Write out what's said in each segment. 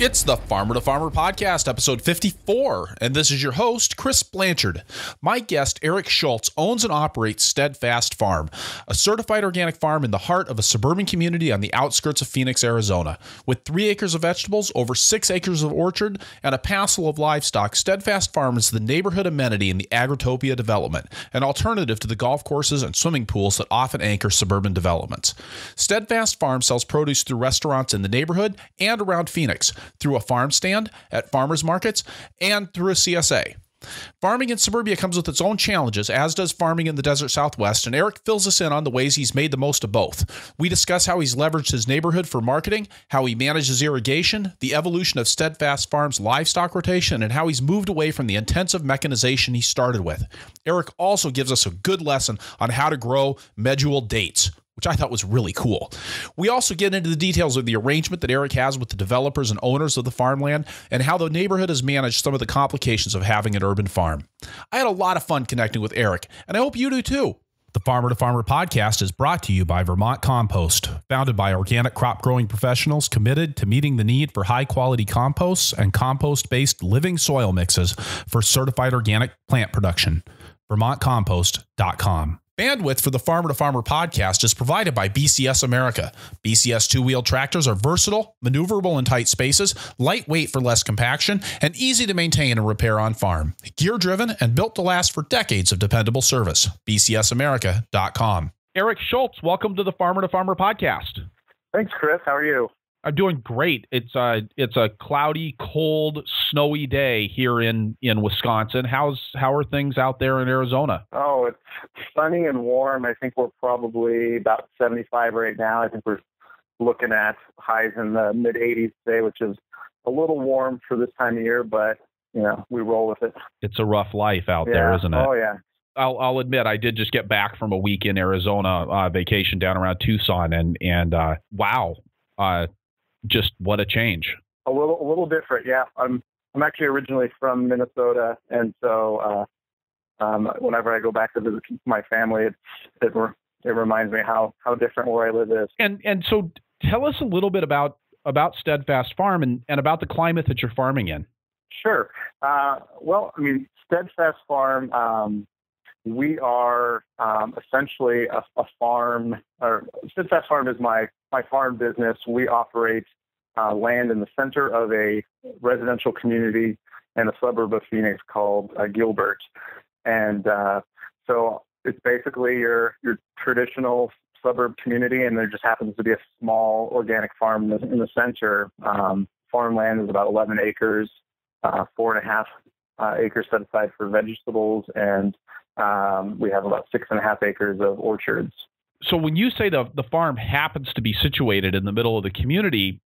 It's the Farmer to Farmer podcast, episode 54, and this is your host, Chris Blanchard. My guest, Eric Schultz, owns and operates Steadfast Farm, a certified organic farm in the heart of a suburban community on the outskirts of Phoenix, Arizona. With 3 acres of vegetables, over 6 acres of orchard, and a passel of livestock, Steadfast Farm is the neighborhood amenity in the Agritopia development, an alternative to the golf courses and swimming pools that often anchor suburban developments. Steadfast Farm sells produce through restaurants in the neighborhood and around Phoenix, through a farm stand, at farmers markets, and through a CSA. Farming in suburbia comes with its own challenges, as does farming in the desert Southwest, and Eric fills us in on the ways he's made the most of both. We discuss how he's leveraged his neighborhood for marketing, how he manages irrigation, the evolution of Steadfast Farm's livestock rotation, and how he's moved away from the intensive mechanization he started with. Eric also gives us a good lesson on how to grow medjool dates, which I thought was really cool. We also get into the details of the arrangement that Eric has with the developers and owners of the farmland and how the neighborhood has managed some of the complications of having an urban farm. I had a lot of fun connecting with Eric, and I hope you do too. The Farmer to Farmer podcast is brought to you by Vermont Compost, founded by organic crop growing professionals committed to meeting the need for high quality composts and compost-based living soil mixes for certified organic plant production. VermontCompost.com. Bandwidth for the Farmer to Farmer podcast is provided by BCS America. BCS two-wheel tractors are versatile, maneuverable in tight spaces, lightweight for less compaction, and easy to maintain and repair on farm. Gear-driven and built to last for decades of dependable service. BCSAmerica.com. Eric Schultz, welcome to the Farmer to Farmer podcast. Thanks, Chris. How are you? I'm doing great. It's a cloudy, cold, snowy day here in Wisconsin. How are things out there in Arizona? Oh, it's sunny and warm. I think we're probably about 75 right now. I think we're looking at highs in the mid 80s today, which is a little warm for this time of year, but we roll with it. It's a rough life out there, isn't it? Oh yeah. I'll admit I did just get back from a week in Arizona vacation down around Tucson, and wow. Just what a change. A little different, yeah. I'm actually originally from Minnesota, and so whenever I go back to visit my family, it reminds me how different where I live is. And so tell us a little bit about Steadfast Farm and about the climate that you're farming in. Sure. Steadfast Farm, we are essentially a farm, or Steadfast Farm is my farm business. We operate land in the center of a residential community in a suburb of Phoenix called Gilbert. And so it's basically your traditional suburb community, and there just happens to be a small organic farm in the center. Farmland is about 11 acres, 4.5 acres set aside for vegetables, and we have about 6.5 acres of orchards. So when you say the farm happens to be situated in the middle of the community,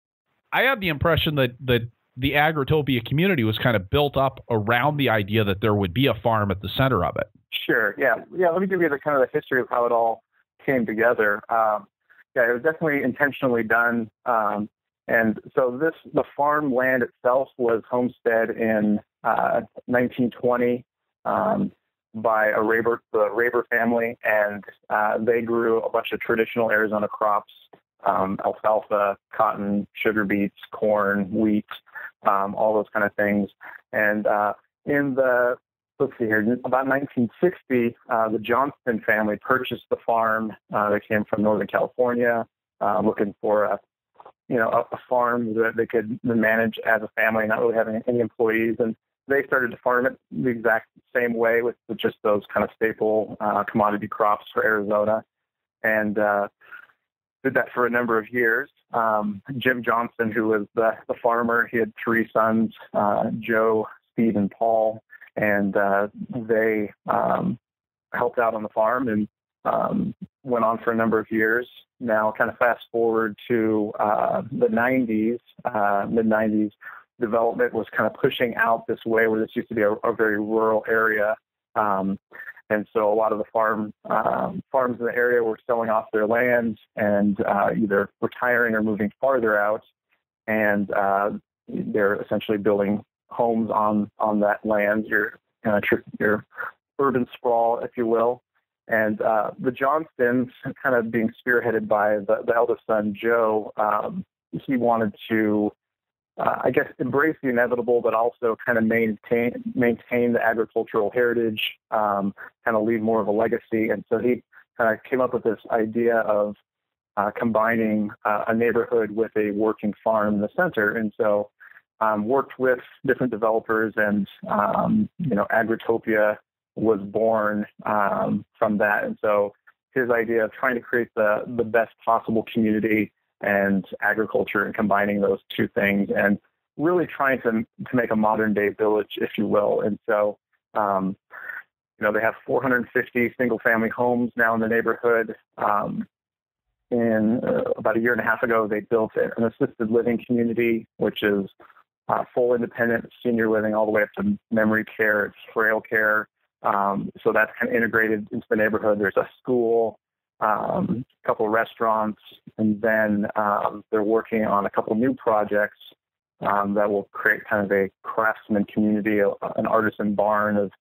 I have the impression that the Agritopia community was kind of built up around the idea that there would be a farm at the center of it. Sure. Yeah. Let me give you the history of how it all came together. It was definitely intentionally done. And so the farmland itself was homestead in 1920. By the Raber family, and they grew a bunch of traditional Arizona crops, alfalfa, cotton, sugar beets, corn, wheat, all those kind of things. And about 1960, the Johnston family purchased the farm. They came from Northern California, looking for a farm that they could manage as a family, not really having any employees. And they started to farm it the exact same way with just those kind of staple commodity crops for Arizona, and did that for a number of years. Jim Johnston, who was the farmer, he had 3 sons, Joe, Steve, and Paul, and they helped out on the farm and went on for a number of years. Now, kind of fast forward to the 90s, mid-90s, development was kind of pushing out this way where this used to be a very rural area. And so a lot of the farms in the area were selling off their land and either retiring or moving farther out. And they're essentially building homes on that land, your urban sprawl, if you will. And the Johnstons, kind of being spearheaded by the eldest son, Joe, he wanted to I guess, embrace the inevitable, but also kind of maintain the agricultural heritage, kind of leave more of a legacy. And so he kind of came up with this idea of combining a neighborhood with a working farm in the center. And so worked with different developers, and Agritopia was born from that. And so his idea of trying to create the best possible community and agriculture, and combining those two things, and really trying to make a modern day village, if you will. And so, they have 450 single family homes now in the neighborhood. About a year and a half ago, they built an assisted living community, which is full independent senior living all the way up to memory care, frail care. So that's kind of integrated into the neighborhood. There's a school, a couple of restaurants, and then they're working on a couple new projects that will create kind of a craftsman community, an artisan barn of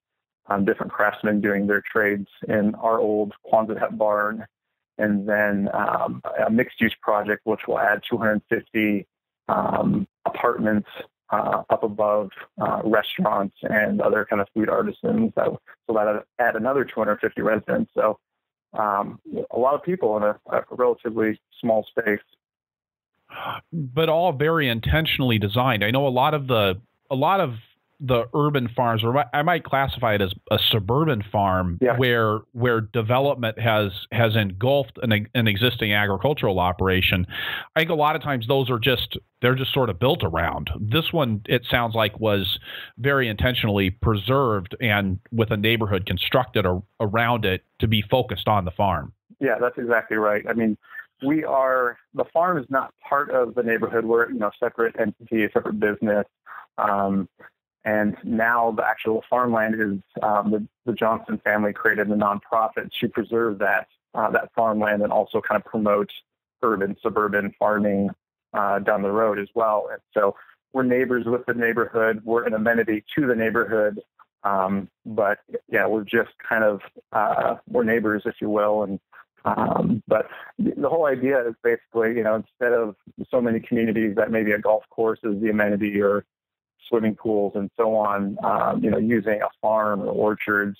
different craftsmen doing their trades in our old Quonset hut barn, and then a mixed-use project which will add 250 apartments up above restaurants and other kind of food artisans. So that add another 250 residents. So a lot of people in a relatively small space. But all very intentionally designed. I know a lot of the urban farms, or I might classify it as a suburban farm, yeah, where development has engulfed an existing agricultural operation. I think a lot of times those are they're just sort of built around. This one, it sounds like, was very intentionally preserved and with a neighborhood constructed around it to be focused on the farm. Yeah, that's exactly right. I mean, the farm is not part of the neighborhood. We're, a separate entity, a separate business. And now the actual farmland is the Johnston family created a nonprofit to preserve that farmland, and also kind of promote suburban farming down the road as well. And so we're neighbors with the neighborhood. We're an amenity to the neighborhood. But yeah, we're just kind of we're neighbors, if you will. And but the whole idea is basically, instead of so many communities that maybe a golf course is the amenity, or swimming pools and so on, using a farm or orchards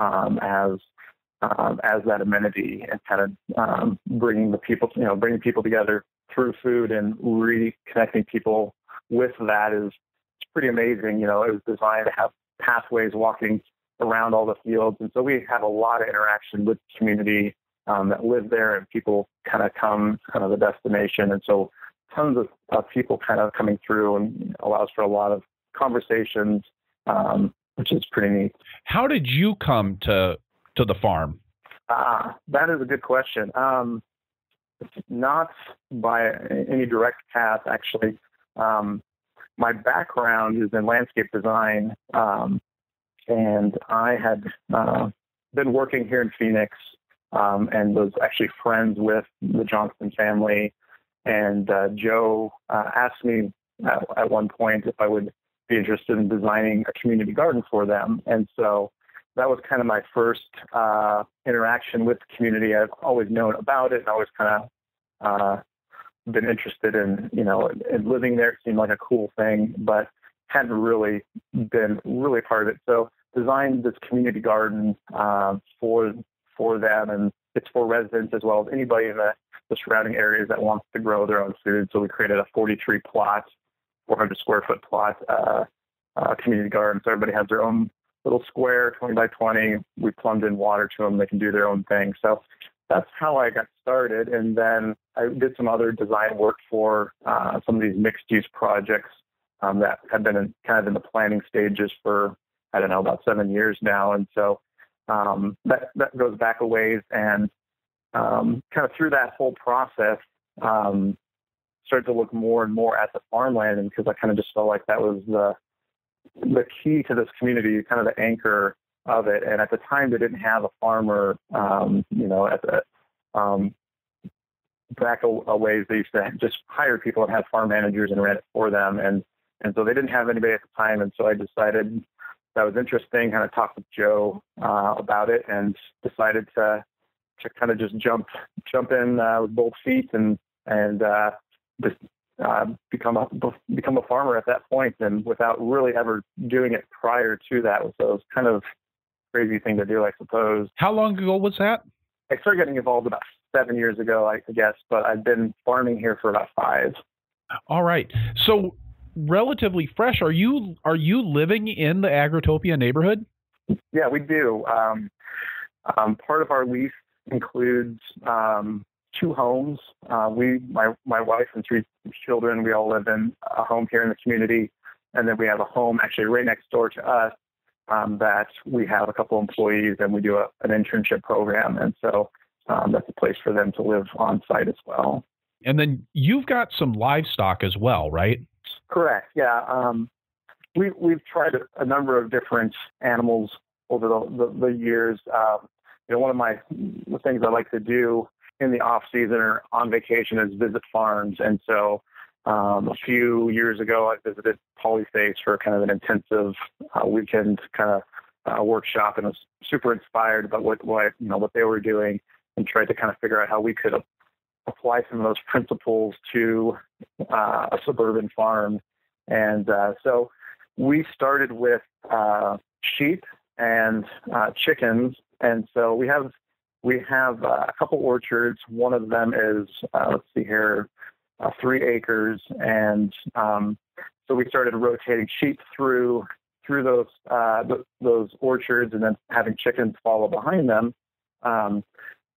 as that amenity, and kind of bringing people together through food, and reconnecting people with that is pretty amazing. It was designed to have pathways walking around all the fields, and so we have a lot of interaction with the community that live there, and people kind of come kind of the destination. And so tons of people kind of coming through, and allows for a lot of conversations, which is pretty neat. How did you come to the farm? That is a good question. Not by any direct path, actually. My background is in landscape design, and I had been working here in Phoenix, and was actually friends with the Johnston family. And Joe asked me at one point if I would be interested in designing a community garden for them. And so that was kind of my first interaction with the community. I've always known about it, and always kind of been interested in, in living there. It seemed like a cool thing, but hadn't really been really part of it. So designed this community garden for them, and it's for residents as well as anybody in the surrounding areas that wants to grow their own food. So we created a 43 plot, 400 square foot plot, community garden. So everybody has their own little square, 20 by 20. We plumbed in water to them. They can do their own thing. So that's how I got started. And then I did some other design work for some of these mixed use projects that have been kind of in the planning stages for, about 7 years now. And so that goes back a ways, and kind of through that whole process, started to look more and more at the farmland, and because I kind of just felt like that was the key to this community, kind of the anchor of it. And at the time, they didn't have a farmer, at the back a ways, they used to just hire people and have farm managers and rent it for them. And so they didn't have anybody at the time. And so I decided that was interesting, kind of talked with Joe about it, and decided to kind of just jump in with both feet and just become a farmer at that point, and without really ever doing it prior to that. So it was kind of a crazy thing to do, I suppose. How long ago was that? I started getting involved about 7 years ago, I guess, but I've been farming here for about 5. All right. So relatively fresh. Are you living in the Agritopia neighborhood? Yeah, we do. Part of our lease includes 2 homes. My wife and 3 children, we all live in a home here in the community. And then we have a home actually right next door to us that we have a couple employees, and we do an internship program. And so that's a place for them to live on site as well. And then you've got some livestock as well, right? Correct. Yeah. We've tried a number of different animals over the years. One of the things I like to do in the off season or on vacation is visit farms. And so a few years ago, I visited Polyface for kind of an intensive weekend kind of workshop, and was super inspired about what they were doing, and tried to kind of figure out how we could apply some of those principles to a suburban farm. And so we started with sheep and chickens. And so we have a couple orchards. One of them is, 3 acres. And so we started rotating sheep through those orchards, and then having chickens follow behind them.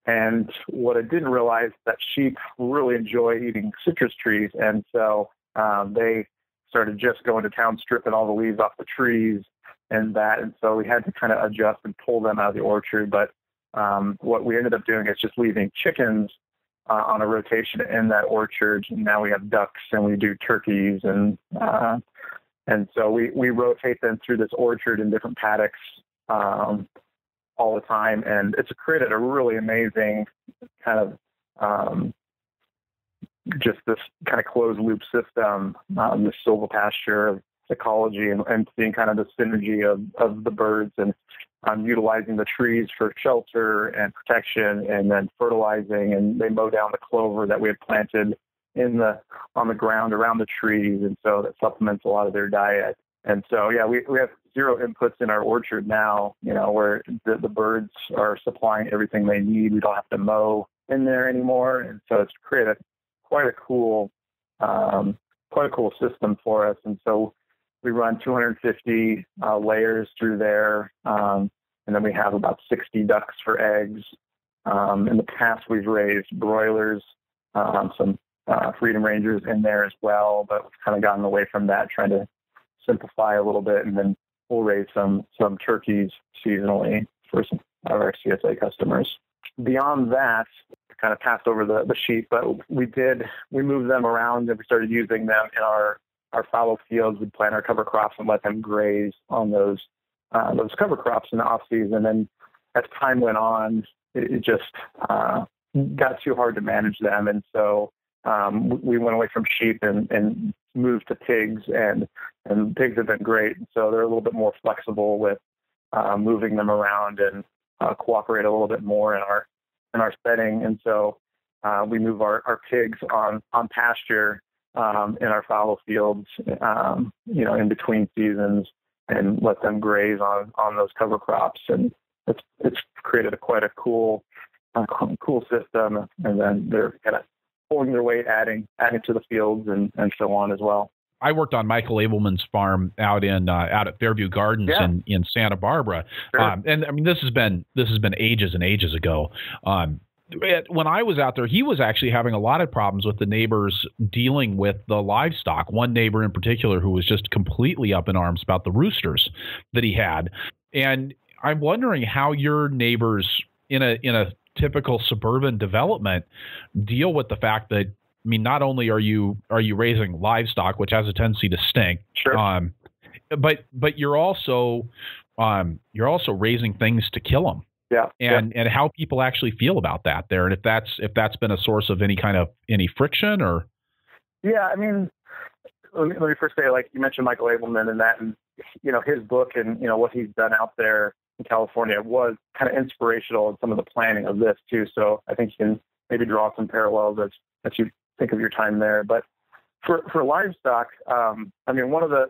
And what I didn't realize is that sheep really enjoy eating citrus trees. And so they started just going to town, stripping all the leaves off the trees and that. And so we had to kind of adjust and pull them out of the orchard. But what we ended up doing is just leaving chickens on a rotation in that orchard. And now we have ducks, and we do turkeys. And so we rotate them through this orchard in different paddocks all the time. And it's created a really amazing kind of just this kind of closed loop system, this silvopasture of ecology, and seeing kind of the synergy of the birds, and utilizing the trees for shelter and protection, and then fertilizing, and they mow down the clover that we had planted on the ground around the trees. And so that supplements a lot of their diet. And so, yeah, we have 0 inputs in our orchard now, where the birds are supplying everything they need. We don't have to mow in there anymore. And so it's created quite a cool system for us. And so we run 250 layers through there. And then we have about 60 ducks for eggs. In the past, we've raised broilers, some Freedom Rangers in there as well, but we've kind of gotten away from that, trying to simplify a little bit. And then we'll raise some turkeys seasonally for some of our CSA customers. Beyond that, kind of passed over the sheep, but we moved them around, and we started using them in our fallow fields. We'd plant our cover crops and let them graze on those cover crops in the off season. And as time went on, it just got too hard to manage them. And so we went away from sheep and moved to pigs, and pigs have been great. So they're a little bit more flexible with moving them around, and cooperate a little bit more in our setting. And so we move our pigs on pasture in our fallow fields, in between seasons, and let them graze on those cover crops. And it's created quite a cool system. And then they're kind of pulling their weight, adding to the fields, and so on as well. I worked on Michael Abelman's farm out at Fairview Gardens in Santa Barbara. Sure. And I mean, this has been ages and ages ago. When I was out there, he was actually having a lot of problems with the neighbors dealing with the livestock. One neighbor in particular who was just completely up in arms about the roosters that he had. And I'm wondering how your neighbors in a typical suburban development deal with the fact that, I mean, not only are you raising livestock, which has a tendency to stink, sure, but you're also raising things to kill them. Yeah. And how people actually feel about that there, and if that's been a source of any friction or. Yeah, I mean, let me first say, like you mentioned Michael Abelman and that, and his book and what he's done out there in California was kind of inspirational in some of the planning of this too. So I think you can maybe draw some parallels as you think of your time there. But For livestock, I mean, one of the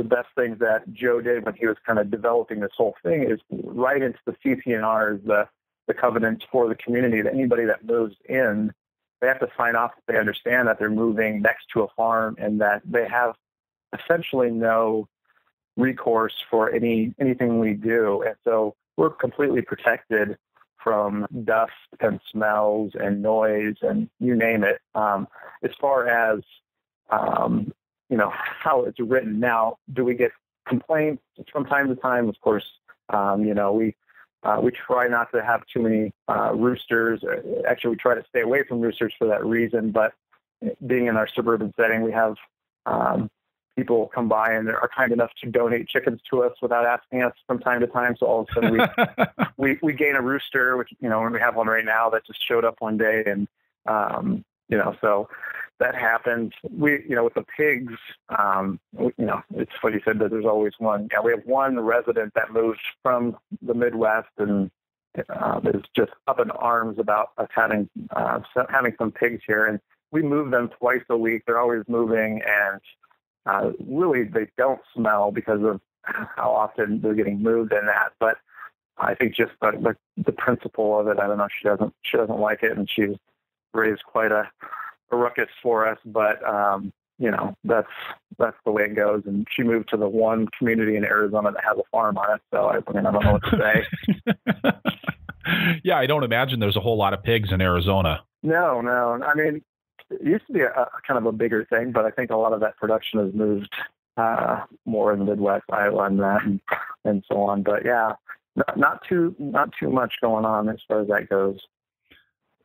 best things that Joe did when he was kind of developing this whole thing is right into the CC&Rs, the covenants for the community, that anybody that moves in, they have to sign off that they understand that they're moving next to a farm and that they have essentially no recourse for anything we do. And so we're completely protected from dust and smells and noise and you name it. As far as, how it's written now, do we get complaints from time to time? Of course, we try not to have too many roosters. Actually, we try to stay away from roosters for that reason. But being in our suburban setting, we have people come by and are kind enough to donate chickens to us without asking us from time to time. So all of a sudden we gain a rooster, which, when we have one right now that just showed up one day. And, so that happens. With the pigs, it's funny you said that there's always one. Yeah, we have one resident that moves from the Midwest and is just up in arms about us having some pigs here. And we move them twice a week. They're always moving, and really they don't smell because of how often they're getting moved and that. But I think just the principle of it, I don't know, she doesn't like it, and she's raised quite a ruckus for us, but that's the way it goes. And she moved to the one community in Arizona that has a farm on it, so I don't know what to say. Yeah, I don't imagine there's a whole lot of pigs in Arizona. No. I mean, it used to be a kind of a bigger thing, but I think a lot of that production has moved more in the Midwest, Iowa, and that, and so on. But yeah, not too much going on as far as that goes.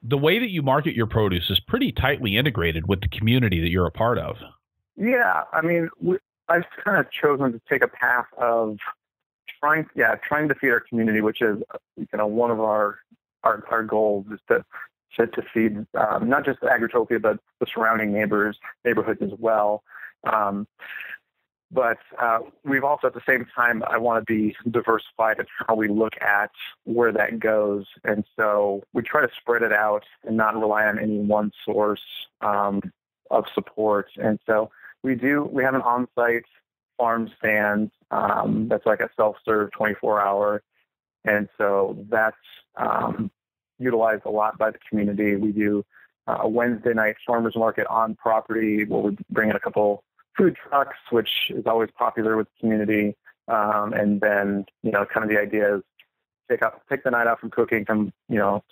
The way that you market your produce is pretty tightly integrated with the community that you're a part of. Yeah, I mean, I've kind of chosen to take a path of trying to feed our community, which is, one of our goals is to feed not just Agritopia, but the surrounding neighborhoods as well. But we've also, at the same time, I want to be diversified in how we look at where that goes. And so we try to spread it out and not rely on any one source of support. And so we have an on-site farm stand that's like a self-serve 24-hour. And so that's utilized a lot by the community. We do a Wednesday night farmers market on property where we bring in a couple food trucks, which is always popular with the community. And then, kind of the idea is take the night out from cooking,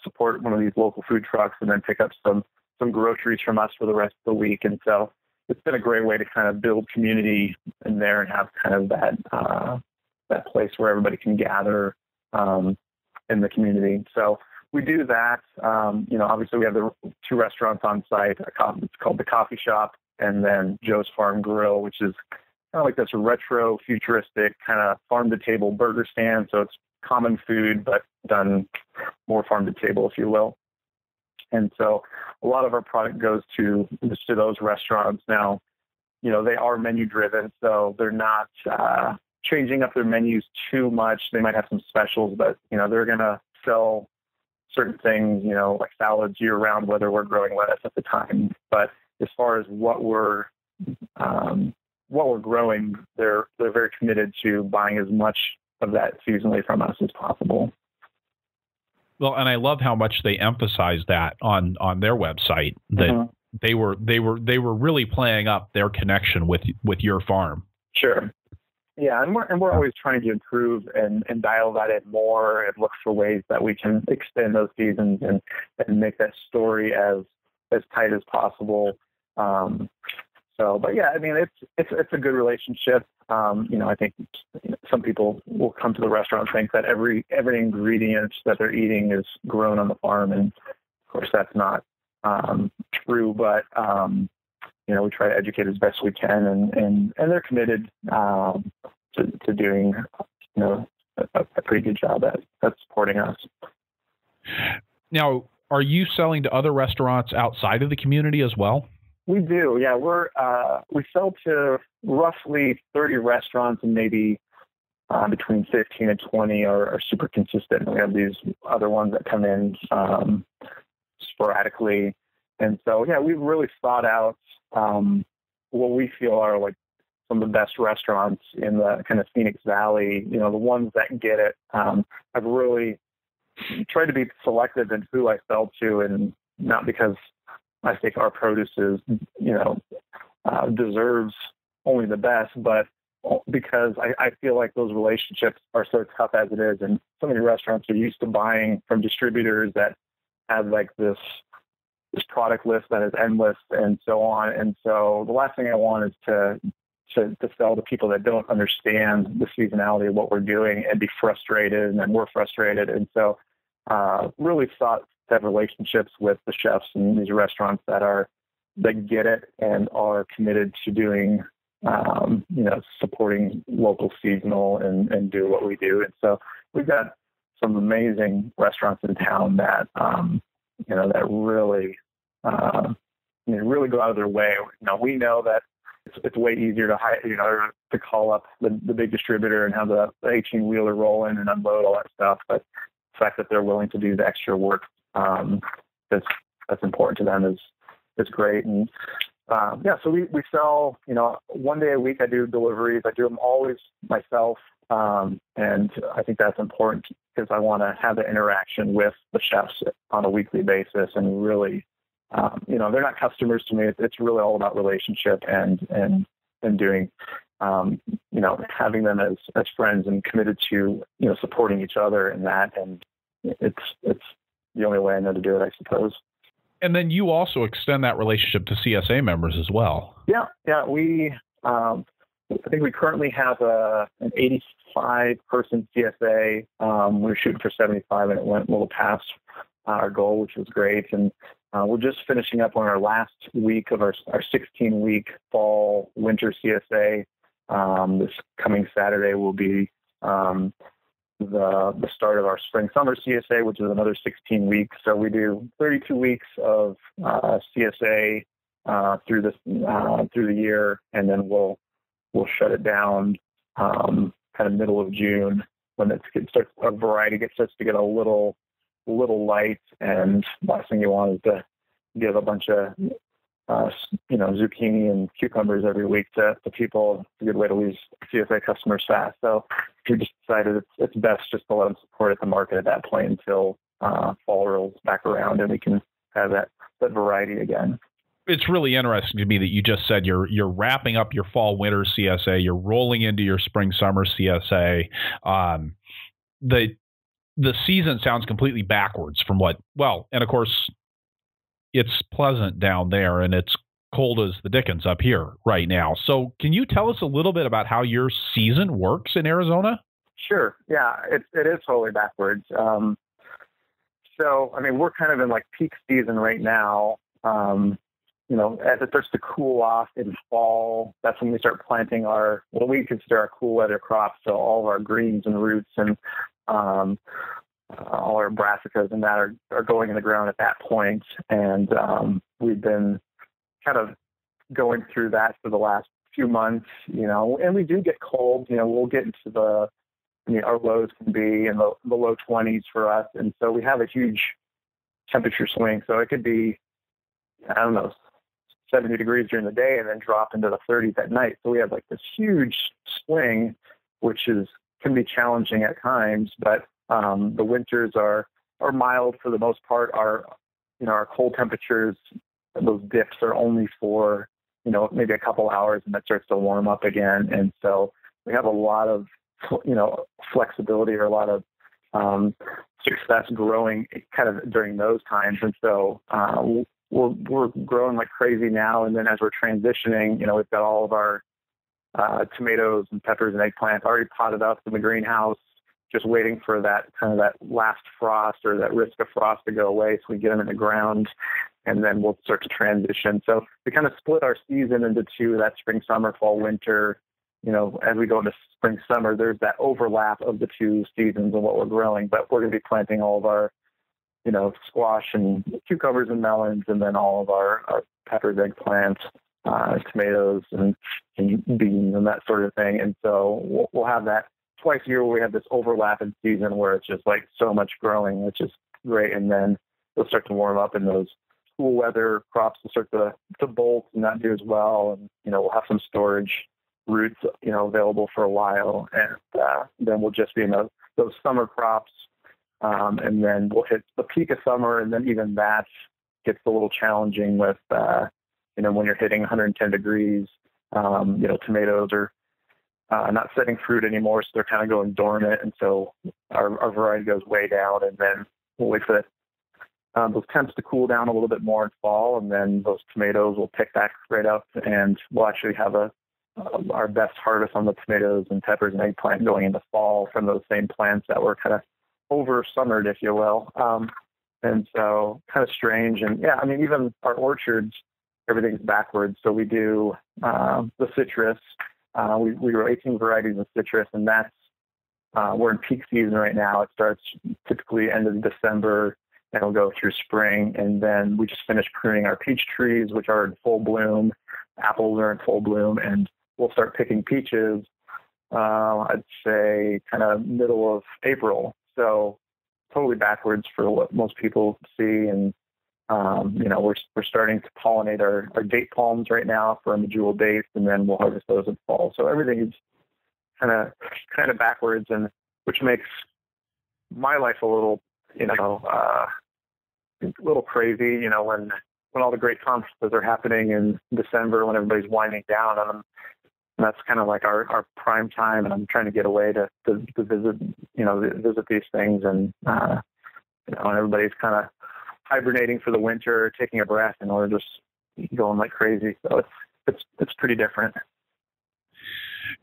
support one of these local food trucks, and then pick up some groceries from us for the rest of the week. And so it's been a great way to kind of build community in there and have kind of that place where everybody can gather in the community. So we do that. Obviously we have the two restaurants on site. It's called The Coffee Shop, and then Joe's Farm Grill, which is kind of like this retro, futuristic kind of farm-to-table burger stand. So it's common food, but done more farm-to-table, if you will. And so a lot of our product goes to those restaurants. Now, they are menu-driven, so they're not changing up their menus too much. They might have some specials, but, they're going to sell certain things, like salads year-round, whether we're growing lettuce at the time. But as far as what we're growing, they're very committed to buying as much of that seasonally from us as possible. Well, and I love how much they emphasize that on their website, that they were really playing up their connection with your farm. Sure. Yeah, and we're always trying to improve and dial that in more and look for ways that we can extend those seasons and make that story as tight as possible. But yeah, I mean, it's a good relationship. I think some people will come to the restaurant and think that every ingredient that they're eating is grown on the farm, and of course that's not true. But we try to educate as best we can, and they're committed to doing a pretty good job at supporting us. Now, are you selling to other restaurants outside of the community as well? We do, yeah. We sell to roughly 30 restaurants, and maybe between 15 and 20 are super consistent. We have these other ones that come in sporadically. And so, yeah, we've really sought out what we feel are like some of the best restaurants in the kind of Phoenix Valley, the ones that get it. I've really tried to be selective in who I sell to, and not because I think our produce is, deserves only the best, but because I feel like those relationships are so tough as it is. And so many restaurants are used to buying from distributors that have like this product list that is endless and so on. And so the last thing I want is to sell to people that don't understand the seasonality of what we're doing and be frustrated, and then we're frustrated. And so really sought to have relationships with the chefs in these restaurants that get it and are committed to doing, supporting local seasonal and do what we do. And so we've got some amazing restaurants in town that, that really, really go out of their way. We know that it's way easier to call up the big distributor and have the 18-wheeler roll in and unload all that stuff. But the fact that they're willing to do the extra work that's important to them is great. And so we sell, one day a week I do deliveries. I do them always myself. And I think that's important because I want to have the interaction with the chefs on a weekly basis and really, they're not customers to me. It's really all about relationship and doing, having them as friends and committed to, supporting each other in that. And it's the only way I know to do it, I suppose. And then you also extend that relationship to CSA members as well. Yeah. We, I think we currently have an 85-person CSA. We were shooting for 75, and it went a little past our goal, which was great. And we're just finishing up on our last week of our 16-week fall winter CSA. This coming Saturday will be the start of our spring summer CSA, which is another 16 weeks. So we do 32 weeks of CSA through the year, and then we'll shut it down kind of middle of June when our variety starts to get a little light. And last thing you want is to give a bunch of zucchini and cucumbers every week to people. It's a good way to lose CSA customers fast. So we just decided it's best just to let them support at the market at that point until fall rolls back around and we can have that variety again. It's really interesting to me that you just said you're wrapping up your fall winter CSA, you're rolling into your spring summer CSA. The season sounds completely backwards from and of course it's pleasant down there and it's cold as the dickens up here right now. So can you tell us a little bit about how your season works in Arizona? Sure. Yeah, it is totally backwards. So, I mean, we're kind of in like peak season right now. As it starts to cool off in fall, that's when we start planting what we consider our cool weather crops. So all of our greens and roots and all our brassicas and that are going in the ground at that point. And we've been kind of going through that for the last few months, and we do get cold. We'll get into our lows can be in the low 20s for us. And so we have a huge temperature swing. So it could be, 70 degrees during the day and then drop into the 30s at night. So we have like this huge swing, which can be challenging at times, but the winters are mild for the most part. Our cold temperatures, those dips are only for, maybe a couple hours, and that starts to warm up again. And so we have a lot of, flexibility or a lot of success growing kind of during those times. And so we're growing like crazy now. And then as we're transitioning, we've got all of our tomatoes and peppers and eggplants already potted up in the greenhouse, just waiting for that last frost or that risk of frost to go away so we get them in the ground, and then we'll start to transition. So we kind of split our season into two, that spring, summer, fall, winter. As we go into spring, summer, there's that overlap of the two seasons of what we're growing, but we're going to be planting all of our, squash and cucumbers and melons, and then all of our peppers, eggplants, tomatoes and beans and that sort of thing. And so we'll have that twice a year where we have this overlap in season where it's just like so much growing, which is great. And then it'll start to warm up in those cool weather crops will start to bolt and not do as well. And, we'll have some storage roots, available for a while. And then we'll just be in those summer crops. And then we'll hit the peak of summer. And then even that gets a little challenging with, when you're hitting 110 degrees, tomatoes are not setting fruit anymore. So they're kind of going dormant. And so our variety goes way down. And then we'll wait for those temps to cool down a little bit more in fall. And then those tomatoes will pick back right up. And we'll actually have our best harvest on the tomatoes and peppers and eggplant going into fall from those same plants that were kind of over summered, if you will. And so kind of strange. And yeah, I mean, even our orchards, everything's backwards. So we do the citrus. We grow 18 varieties of citrus, and that's we're in peak season right now. It starts typically end of December, and it'll go through spring. And then we just finished pruning our peach trees, which are in full bloom. Apples are in full bloom, and we'll start picking peaches, I'd say kind of middle of April. So totally backwards for what most people see. And, we're starting to pollinate our date palms right now for medjool dates, and then we'll harvest those in fall. So everything is kind of backwards, and which makes my life a little, a little crazy, when all the great conferences are happening in December, when everybody's winding down on them. And that's kind of like our prime time, and I'm trying to get away to visit, visit these things, and everybody's kind of hibernating for the winter, taking a breath, and we're just going like crazy. So it's pretty different.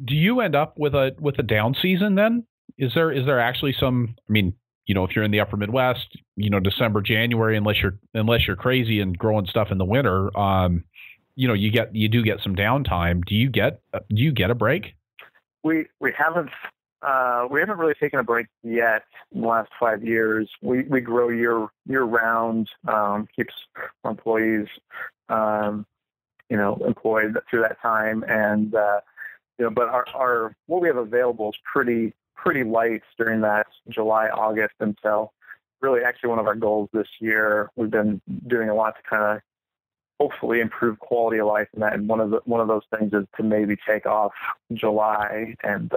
Do you end up with a down season then? Is there actually some? I mean, if you're in the upper Midwest, December, January, unless you're crazy and growing stuff in the winter, you do get some downtime. Do you get a break? We haven't really taken a break yet in the last 5 years. We grow year round, keeps our employees, employed through that time. And, but our what we have available is pretty light during that July, August. And so really actually one of our goals this year, we've been doing a lot to kind of hopefully improve quality of life in that. And one of those things is to maybe take off July and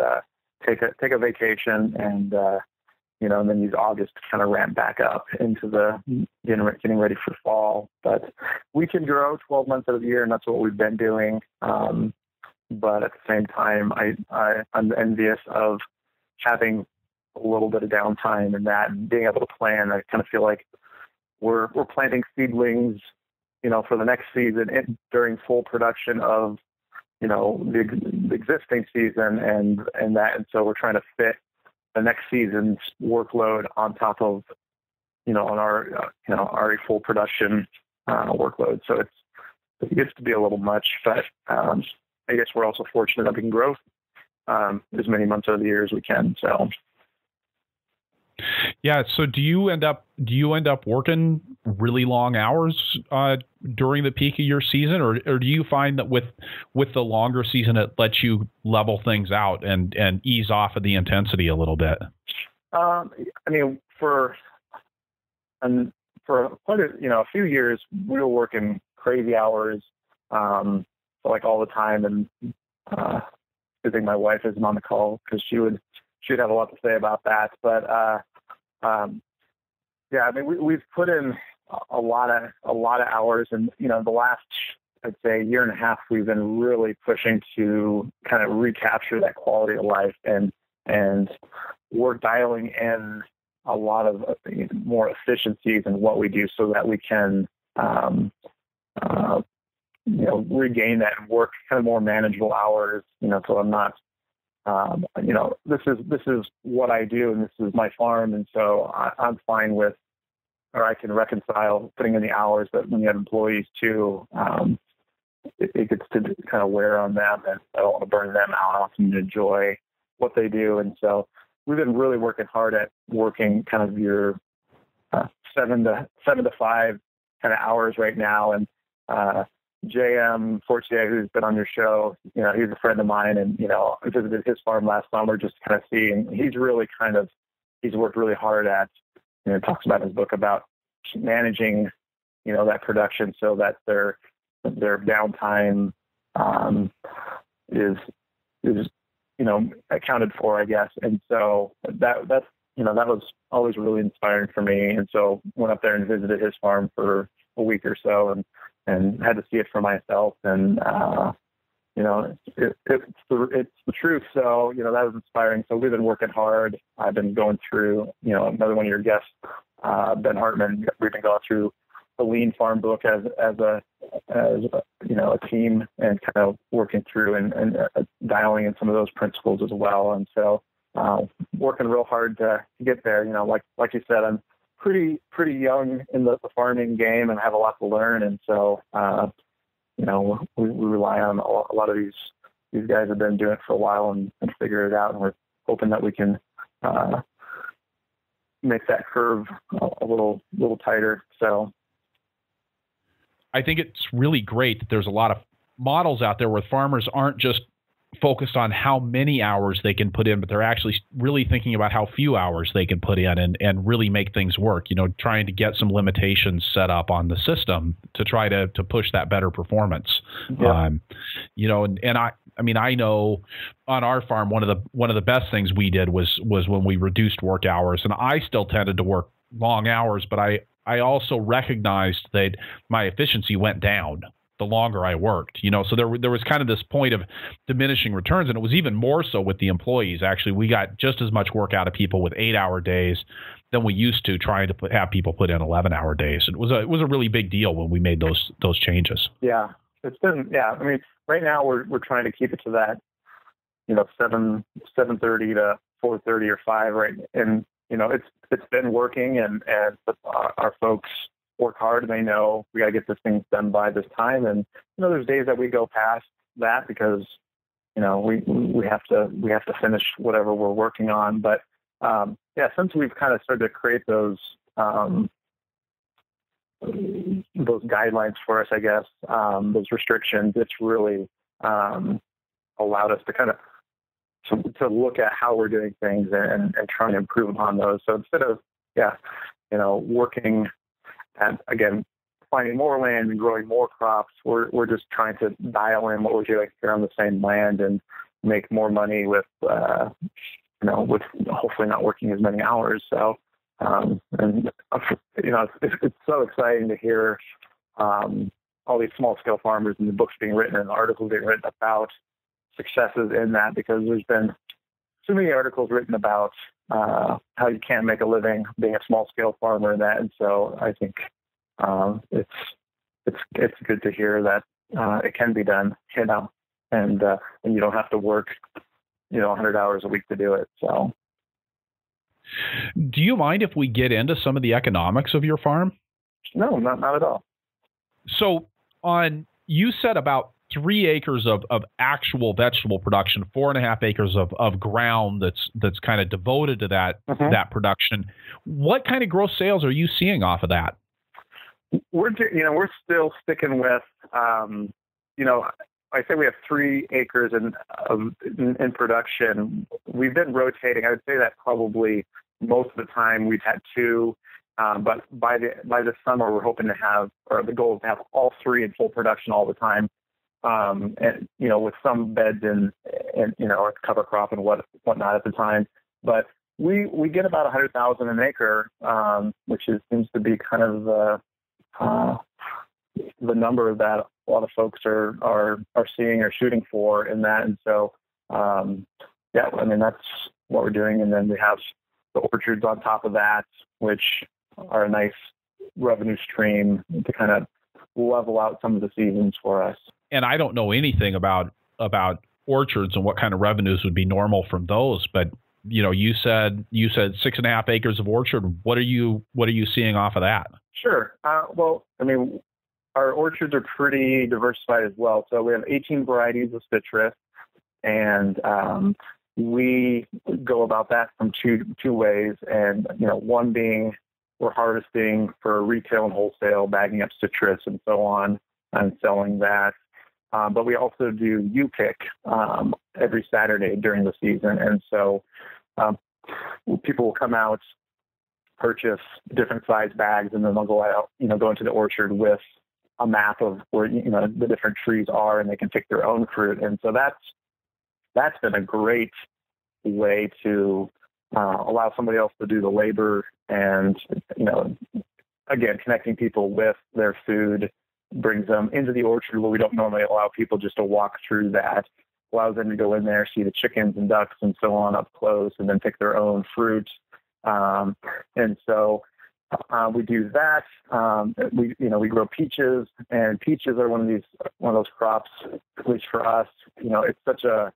take a vacation, and and then use August to kind of ramp back up into the getting ready for fall. But we can grow 12 months out of the year, and that's what we've been doing. But at the same time, I'm envious of having a little bit of downtime and that, and being able to plan. I kind of feel like we're planting seedlings, for the next season during full production of, the existing season and that. And so we're trying to fit the next season's workload on top of, on our, our full production workload. So it gets to be a little much, but I guess we're also fortunate that we can grow as many months of the year as we can. So. Yeah. So do you end up working really long hours during the peak of your season, or do you find that with the longer season it lets you level things out and ease off of the intensity a little bit? I mean, for quite a few years we were working crazy hours, like all the time, and I think my wife isn't on the call because she'd have a lot to say about that. But yeah, I mean, we've put in a lot of hours, and the last, I'd say, year and a half, we've been really pushing to kind of recapture that quality of life, and we're dialing in a lot of more efficiencies in what we do so that we can regain that and work kind of more manageable hours, so I'm not, this is what I do, and this is my farm. And so I'm fine with, or I can reconcile putting in the hours, but when you have employees too, it gets to kind of wear on them, and I don't want to burn them out. I want them to enjoy what they do. And so we've been really working hard at working kind of your 7 to 5 kind of hours right now. And JM Fortier, who's been on your show, he's a friend of mine, and I visited his farm last summer just to kind of see, and he's really he's worked really hard at, talks about in his book about managing, that production so that their downtime is accounted for, I guess. And so that was always really inspiring for me. And so went up there and visited his farm for a week or so and had to see it for myself. And, it's the truth. So, that was inspiring. So we've been working hard. I've been going through, another one of your guests, Ben Hartman. We've been going through the Lean Farm book as a team and kind of working through and dialing in some of those principles as well. And so working real hard to get there. Like you said, I'm pretty young in the farming game and have a lot to learn. And so we rely on a lot of these guys have been doing it for a while and figure it out. And we're hoping that we can make that curve a little tighter. So I think it's really great that there's a lot of models out there where farmers aren't just focused on how many hours they can put in, but they're actually really thinking about how few hours they can put in and really make things work, trying to get some limitations set up on the system to try to push that better performance. Yeah. I know on our farm, one of the best things we did was when we reduced work hours, and I still tended to work long hours, but I also recognized that my efficiency went down the longer I worked, so there was kind of this point of diminishing returns. And it was even more so with the employees. Actually, we got just as much work out of people with 8-hour days than we used to trying to have people put in 11-hour days. It was a really big deal when we made those changes. Yeah, it's been, I mean, right now we're trying to keep it to that, 7:30 to 4:30 or 5, right? And, it's been working and our folks work hard and they know we got to get this thing done by this time. And, there's days that we go past that because, we have to finish whatever we're working on. But, since we've kind of started to create those guidelines for us, I guess, those restrictions, it's really allowed us to kind of to look at how we're doing things and trying to improve upon those. So instead of, working at, again, finding more land and growing more crops, we're just trying to dial in what we're doing here on the same land and make more money with hopefully not working as many hours. So, it's so exciting to hear all these small scale farmers and the books being written and the articles being written about successes in that, because there's been so many articles written about how you can't make a living being a small scale farmer and that. And so I think it's good to hear that it can be done, and you don't have to work 100 hours a week to do it. So, do you mind if we get into some of the economics of your farm? No, not at all. So you said about 3 acres of actual vegetable production, 4.5 acres of ground that's kind of devoted to that that production. What kind of gross sales are you seeing off of that? We're still sticking with I say we have 3 acres in production. We've been rotating. I would say that probably most of the time we've had 2, but by the summer we're hoping to have, or the goal is to have all 3 in full production all the time. And with some beds and cover crop and whatnot at the time. But we get about 100,000 an acre, which seems to be kind of the number that a lot of folks are seeing or shooting for in that. And so, that's what we're doing. And then we have the orchards on top of that, which are a nice revenue stream to kind of level out some of the seasons for us. And I don't know anything about orchards and what kind of revenues would be normal from those, but you said 6.5 acres of orchard. What are you seeing off of that? Sure. Our orchards are pretty diversified as well. So we have 18 varieties of citrus, and we go about that from two ways. And one being we're harvesting for retail and wholesale, bagging up citrus and so on, and selling that. But we also do U-pick every Saturday during the season. And so people will come out purchase different size bags, and then they'll go out, go into the orchard with a map of where, the different trees are, and they can pick their own fruit. And so that's been a great way to allow somebody else to do the labor, and, again, connecting people with their food brings them into the orchard where we don't normally allow people just to walk through that. Allows them to go in there, see the chickens and ducks and so on up close, and then pick their own fruit. And so we do that. We grow peaches, and peaches are one of those crops, at least for us. It's such a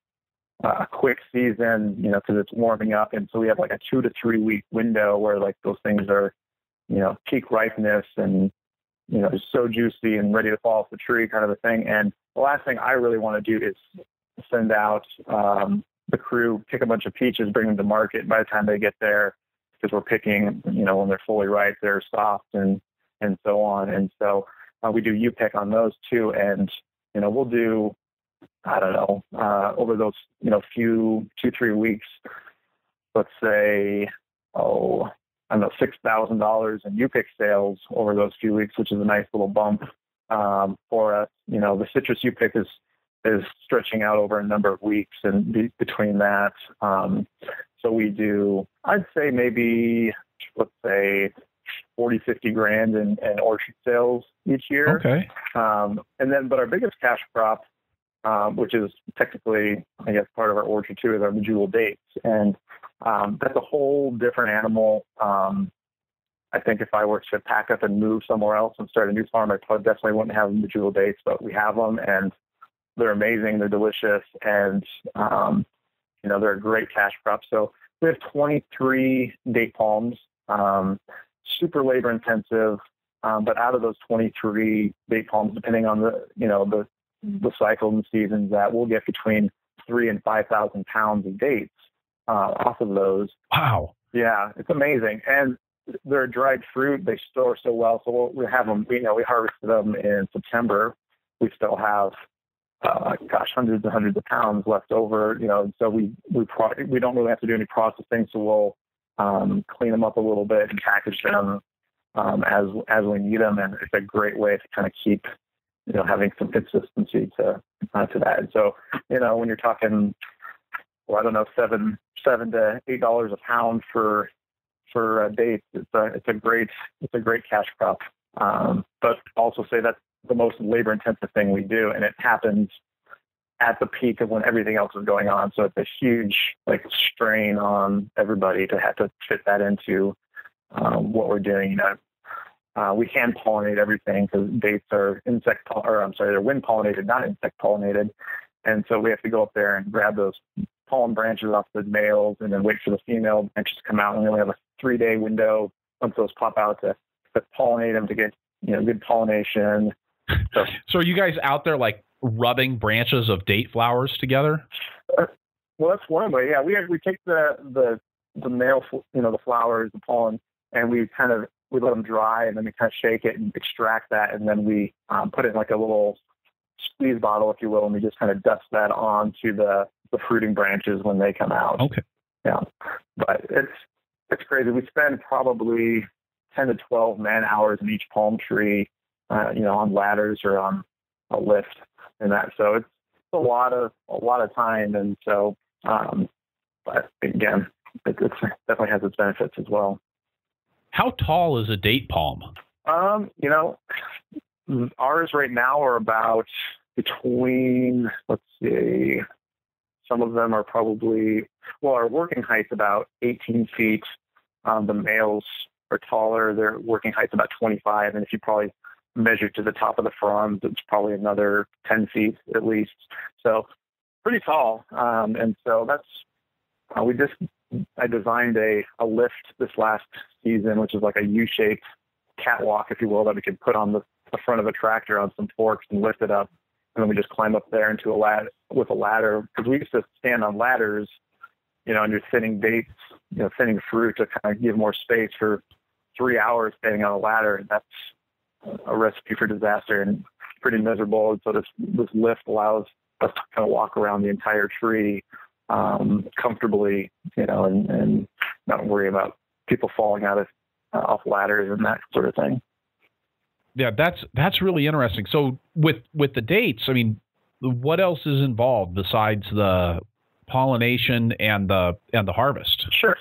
quick season, because it's warming up, and so we have like a 2 to 3 week window where like those things are, peak ripeness and just so juicy and ready to fall off the tree, kind of a thing. And the last thing I really want to do is send out the crew, pick a bunch of peaches, bring them to market. By the time they get there, because we're picking, when they're fully ripe, they're soft and so on. And so we do U-pick on those too. And, we'll do, I don't know, over those, few 2-3 weeks, let's say, $6,000 in U-pick sales over those few weeks, which is a nice little bump for us. The citrus U-pick is stretching out over a number of weeks, and between that, so we do, I'd say maybe, let's say, 40-50 grand in orchard sales each year. Okay. But our biggest cash crop, which is technically, I guess, part of our orchard too, is our medjool dates. And that's a whole different animal. I think if I were to pack up and move somewhere else and start a new farm, I probably definitely wouldn't have medjool dates, but we have them, and they're amazing. They're delicious, and they're a great cash crop. So we have 23 date palms, super labor intensive. But out of those 23 date palms, depending on the cycle and seasons, that we'll get between 3,000 and 5,000 pounds of dates off of those. Wow. Yeah, it's amazing. And they're dried fruit. They store so well. So we have them, we harvested them in September. We still have, hundreds and hundreds of pounds left over, so we don't really have to do any processing. So we'll clean them up a little bit and package them as we need them. And it's a great way to kind of keep, having some consistency to that. And so, when you're talking, $7 to $8 a pound for dates, it's a great cash crop. But also say that's the most labor intensive thing we do, and it happens at the peak of when everything else is going on. So it's a huge strain on everybody to have to fit that into what we're doing. We hand pollinate everything because dates are they're wind pollinated, not insect pollinated. And so we have to go up there and grab those pollen branches off the males and then wait for the female branches to come out. And we only have a 3-day window once those pop out to pollinate them to get, good pollination. So are you guys out there rubbing branches of date flowers together? Well, that's one way. Yeah, we take the male, the flowers, the pollen, and we let them dry, and then we kind of shake it and extract that, and then we put it in a little squeeze bottle, if you will, and we just kind of dust that onto the fruiting branches when they come out. Okay. Yeah, but it's crazy. We spend probably 10 to 12 man hours in each palm tree, on ladders or on a lift and that. So it's a lot of time. And so, but again, it definitely has its benefits as well. How tall is a date palm? Ours right now are about between, let's see, some of them are probably, our working height's about 18 feet. The males are taller. Their working height's about 25. And if you probably measure to the top of the fronds, it's probably another 10 feet at least. So pretty tall. And so that's, I designed a lift this last season, which is like a U-shaped catwalk, if you will, that we could put on the front of a tractor on some forks and lift it up. And then we just climb up there into a ladder with a ladder, because we used to stand on ladders, and you're thinning dates, thinning fruit to kind of give more space for 3 hours standing on a ladder. That's a recipe for disaster and pretty miserable. And so this lift allows us to kind of walk around the entire tree comfortably, and not worry about people falling out of off ladders and that sort of thing. Yeah, that's really interesting. So with the dates, I mean, what else is involved besides the pollination and the harvest? Sure.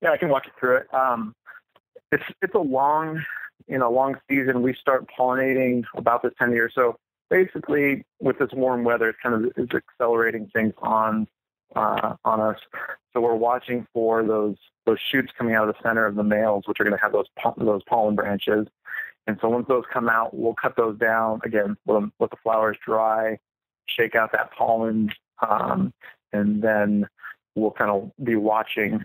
Yeah, I can walk you through it. It's a long season. We start pollinating about this time of year. So basically, with this warm weather, it's accelerating things on us. So we're watching for those shoots coming out of the center of the males, which are going to have those pollen branches. And so once those come out, we'll cut those down again, let the flowers dry, shake out that pollen, and then we'll kind of be waiting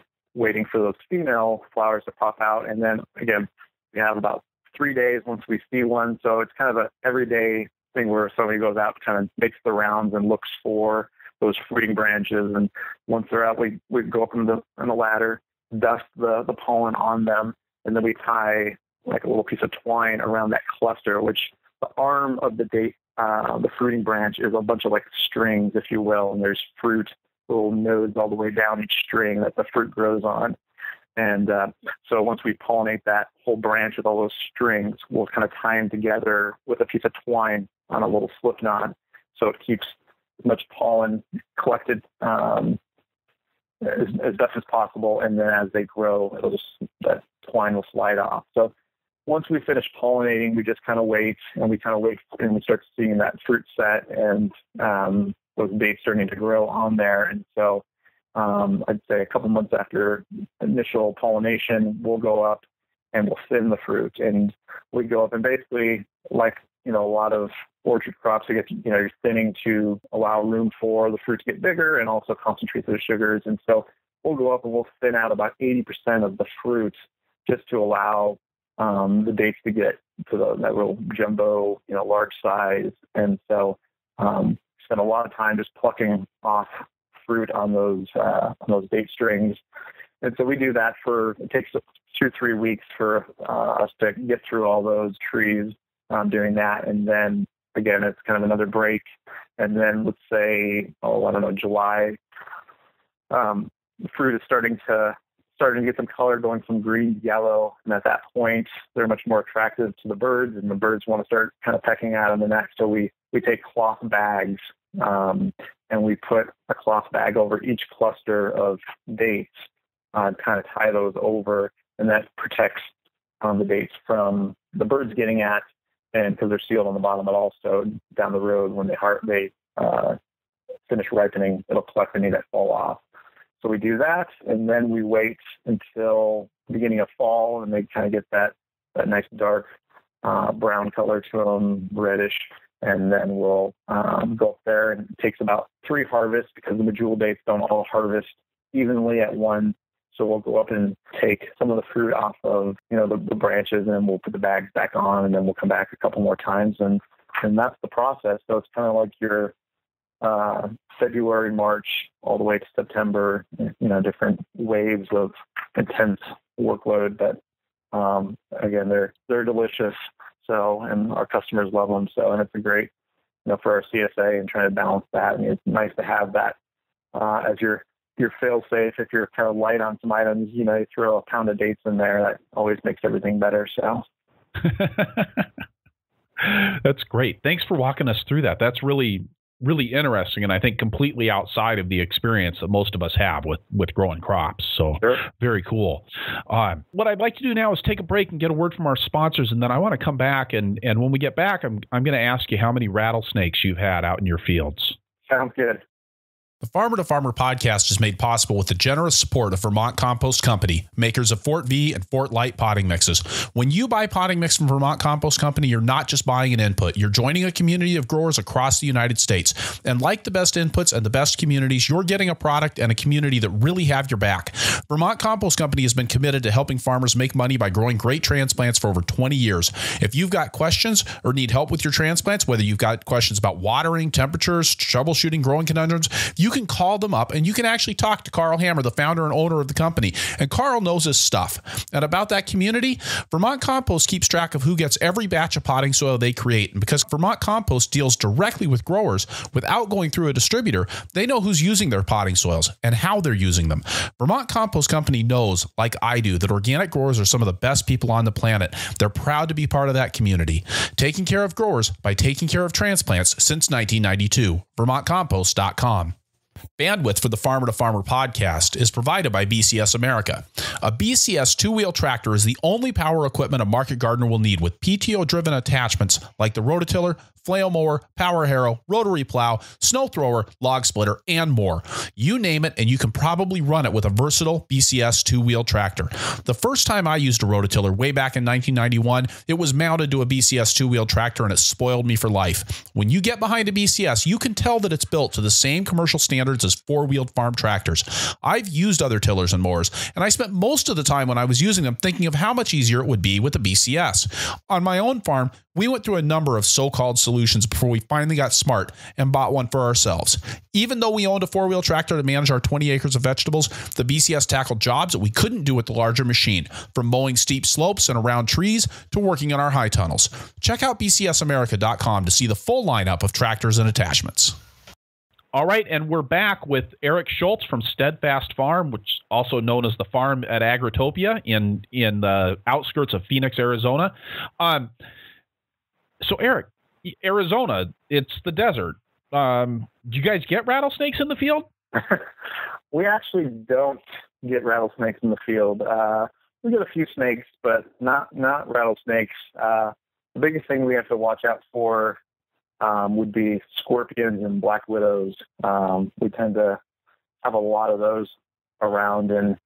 for those female flowers to pop out. And then again, we have about 3 days once we see one. So it's kind of a everyday thing where somebody goes out, kind of makes the rounds and looks for those fruiting branches. And once they're out, we go up in the ladder, dust the pollen on them, and then we tie like a little piece of twine around that cluster, which the arm of the date, the fruiting branch is a bunch of like strings, if you will, and there's fruit, little nodes all the way down each string that the fruit grows on. And so once we pollinate that whole branch with all those strings, we'll kind of tie them together with a piece of twine on a little slip knot, so it keeps as much pollen collected as best as possible. And then as they grow, that twine will slide off. So once we finish pollinating, we just kind of wait and we start seeing that fruit set and those dates starting to grow on there. And so I'd say a couple months after initial pollination, we'll go up and we'll thin the fruit. And we go up and basically, like, a lot of orchard crops, you're thinning to allow room for the fruit to get bigger and also concentrate those sugars. And so we'll go up and we'll thin out about 80% of the fruit just to allow the dates to get to that little jumbo, large size. And so spend a lot of time just plucking off fruit on those date strings. And so we do that it takes 2-3 weeks for us to get through all those trees doing that. And then again, it's kind of another break. And then let's say, July, the fruit is starting to get some color, going from green to yellow. And at that point, they're much more attractive to the birds, and the birds want to start kind of pecking at them. And next, so we take cloth bags, and we put a cloth bag over each cluster of dates, kind of tie those over, and that protects the dates from the birds getting at, and because they're sealed on the bottom, but also down the road when they finish ripening, it'll collect any that fall off. So we do that, and then we wait until the beginning of fall, and they kind of get that nice dark brown color to them, reddish, and then we'll go up there, and it takes about 3 harvests because the medjool dates don't all harvest evenly at once. So we'll go up and take some of the fruit off of, the branches, and then we'll put the bags back on, and then we'll come back a couple more times, and that's the process. So it's kind of like your February, March, all the way to September, different waves of intense workload. But again, they're delicious. So, and our customers love them. So, and it's a great, for our CSA and trying to balance that. And it's nice to have that as your fail safe. If you're kind of light on some items, you throw a pound of dates in there. That always makes everything better. So. That's great. Thanks for walking us through that. That's really, really interesting, and I think completely outside of the experience that most of us have with growing crops. So sure. Very cool. What I'd like to do now is take a break and get a word from our sponsors, and then I want to come back, and when we get back, I'm going to ask you how many rattlesnakes you've had out in your fields. Sounds good. The Farmer to Farmer podcast is made possible with the generous support of Vermont Compost Company, makers of Fort V and Fort Light potting mixes. When you buy potting mix from Vermont Compost Company, you're not just buying an input. You're joining a community of growers across the United States. And like the best inputs and the best communities, you're getting a product and a community that really have your back. Vermont Compost Company has been committed to helping farmers make money by growing great transplants for over 20 years. If you've got questions or need help with your transplants, whether you've got questions about watering, temperatures, troubleshooting, growing conundrums, you you can call them up and you can actually talk to Carl Hammer, the founder and owner of the company. And Carl knows his stuff. And about that community, Vermont Compost keeps track of who gets every batch of potting soil they create. And because Vermont Compost deals directly with growers without going through a distributor, they know who's using their potting soils and how they're using them. Vermont Compost Company knows, like I do, that organic growers are some of the best people on the planet. They're proud to be part of that community. Taking care of growers by taking care of transplants since 1992. VermontCompost.com. Bandwidth for the Farmer to Farmer podcast is provided by BCS America. A BCS two-wheel tractor is the only power equipment a market gardener will need, with PTO-driven attachments like the rototiller, flail mower, power harrow, rotary plow, snow thrower, log splitter, and more. You name it, and you can probably run it with a versatile BCS two-wheel tractor. The first time I used a rototiller way back in 1991, it was mounted to a BCS two-wheel tractor, and it spoiled me for life. When you get behind a BCS, you can tell that it's built to the same commercial standards as four-wheeled farm tractors. I've used other tillers and mowers, and I spent most of the time when I was using them thinking of how much easier it would be with a BCS. On my own farm, we went through a number of so-called solutions before we finally got smart and bought one for ourselves. Even though we owned a four-wheel tractor to manage our 20 acres of vegetables, the BCS tackled jobs that we couldn't do with the larger machine, from mowing steep slopes and around trees to working in our high tunnels. Check out bcsamerica.com to see the full lineup of tractors and attachments. All right, and we're back with Eric Schultz from Steadfast Farm, which is also known as the farm at Agritopia in the outskirts of Phoenix, Arizona. So, Eric, Arizona, it's the desert. Do you guys get rattlesnakes in the field? We actually don't get rattlesnakes in the field. We get a few snakes, but not rattlesnakes. The biggest thing we have to watch out for would be scorpions and black widows. We tend to have a lot of those around, and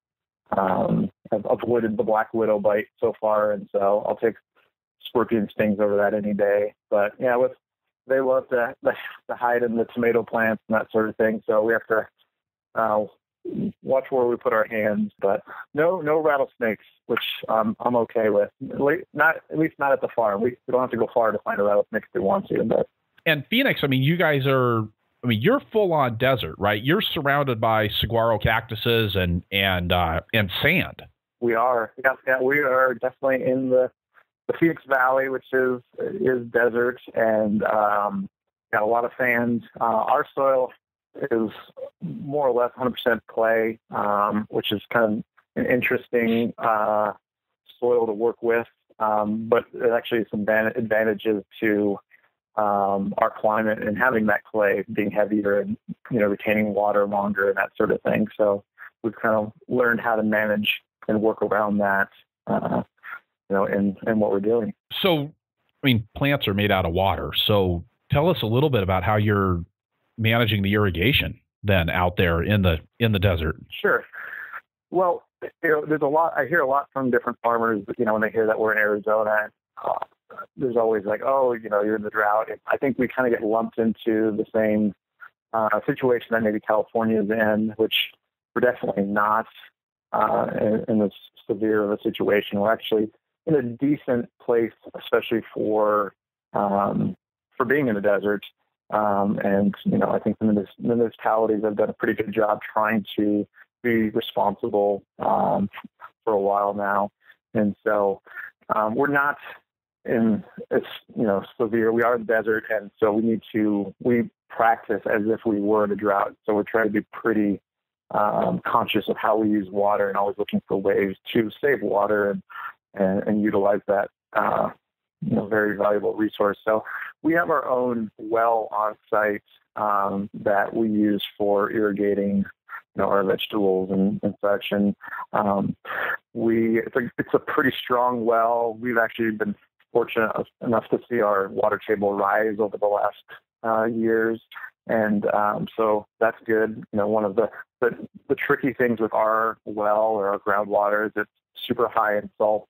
have avoided the black widow bite so far, and so I'll take scorpion stings over that any day. But yeah, they love to hide in the tomato plants and that sort of thing. So we have to watch where we put our hands. But no rattlesnakes, which I'm okay with. At least not at the farm. We don't have to go far to find a rattlesnake if we want to. But and Phoenix, I mean, you guys are. I mean, you're full on desert, right? You're surrounded by saguaro cactuses and sand. We are. Yeah, we are definitely in the Phoenix Valley, which is desert, and got a lot of sand. Our soil is more or less 100% clay, which is kind of an interesting soil to work with. But there actually is some advantages to our climate and having that clay being heavier and retaining water longer and that sort of thing. So we've kind of learned how to manage and work around that. In what we're doing. So, I mean, plants are made out of water. So tell us a little bit about how you're managing the irrigation then out there in the desert. Sure. Well, there's a lot, I hear a lot from different farmers, when they hear that we're in Arizona, there's always like, you're in the drought. I think we kind of get lumped into the same situation that maybe California is in, which we're definitely not in as severe of a situation. We're actually in a decent place, especially for being in the desert. And I think the municipalities have done a pretty good job trying to be responsible for a while now. And so we're not in severe. We are in the desert, and so we practice as if we were in a drought. So we're trying to be pretty conscious of how we use water and always looking for ways to save water and utilize that very valuable resource. So we have our own well on site that we use for irrigating our vegetables and such. And it's a pretty strong well. We've actually been fortunate enough to see our water table rise over the last years. And so that's good. One of the tricky things with our well or our groundwater is it's super high in salts.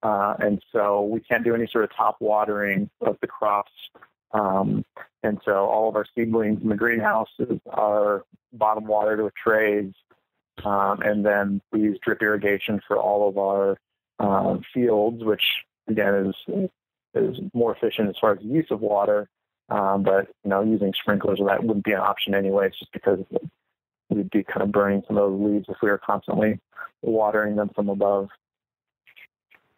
And so we can't do any sort of top watering of the crops. And so all of our seedlings in the greenhouses are bottom watered with trays. And then we use drip irrigation for all of our fields, which again is more efficient as far as the use of water. But, using sprinklers, that wouldn't be an option anyway. It's just because we'd be kind of burning some of those leaves if we were constantly watering them from above.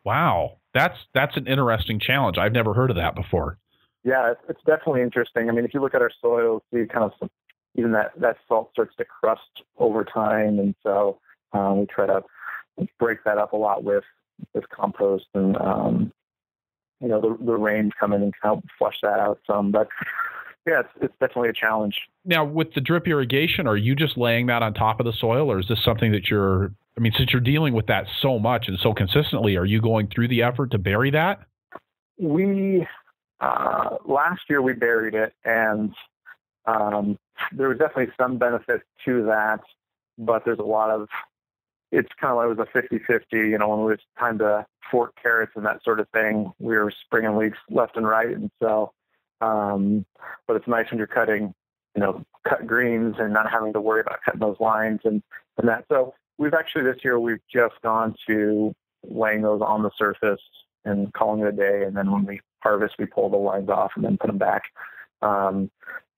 Wow. That's an interesting challenge. I've never heard of that before. Yeah, it's definitely interesting. I mean, if you look at our soils, see kind of even that salt starts to crust over time. And so we try to break that up a lot with compost and, the rain come in and help flush that out some. But yeah, it's definitely a challenge. Now, with the drip irrigation, are you just laying that on top of the soil, or is this something that since you're dealing with that so much and so consistently, are you going through the effort to bury that? We, last year we buried it, and there was definitely some benefit to that, but there's it's kind of like it was a 50-50, when it was time to fork carrots and that sort of thing, we were springing leaks left and right. And so, but it's nice when you're cutting, cut greens and not having to worry about cutting those lines and that. So this year we've just gone to laying those on the surface and calling it a day. And then when we harvest, we pull the lines off and then put them back.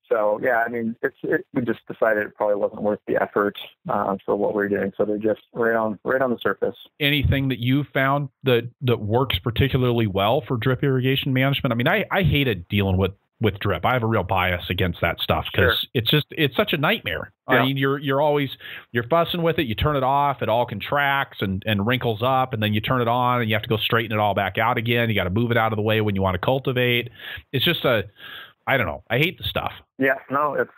So yeah, we just decided it probably wasn't worth the effort for what we're doing. So they're just right on the surface. Anything that you found that works particularly well for drip irrigation management? I hated dealing with drip. I have a real bias against that stuff because it's such a nightmare. Yeah. You're fussing with it. You turn it off, it all contracts and wrinkles up, and then you turn it on and you have to go straighten it all back out again. You got to move it out of the way when you want to cultivate. It's just I don't know. I hate the stuff. Yeah, no, it's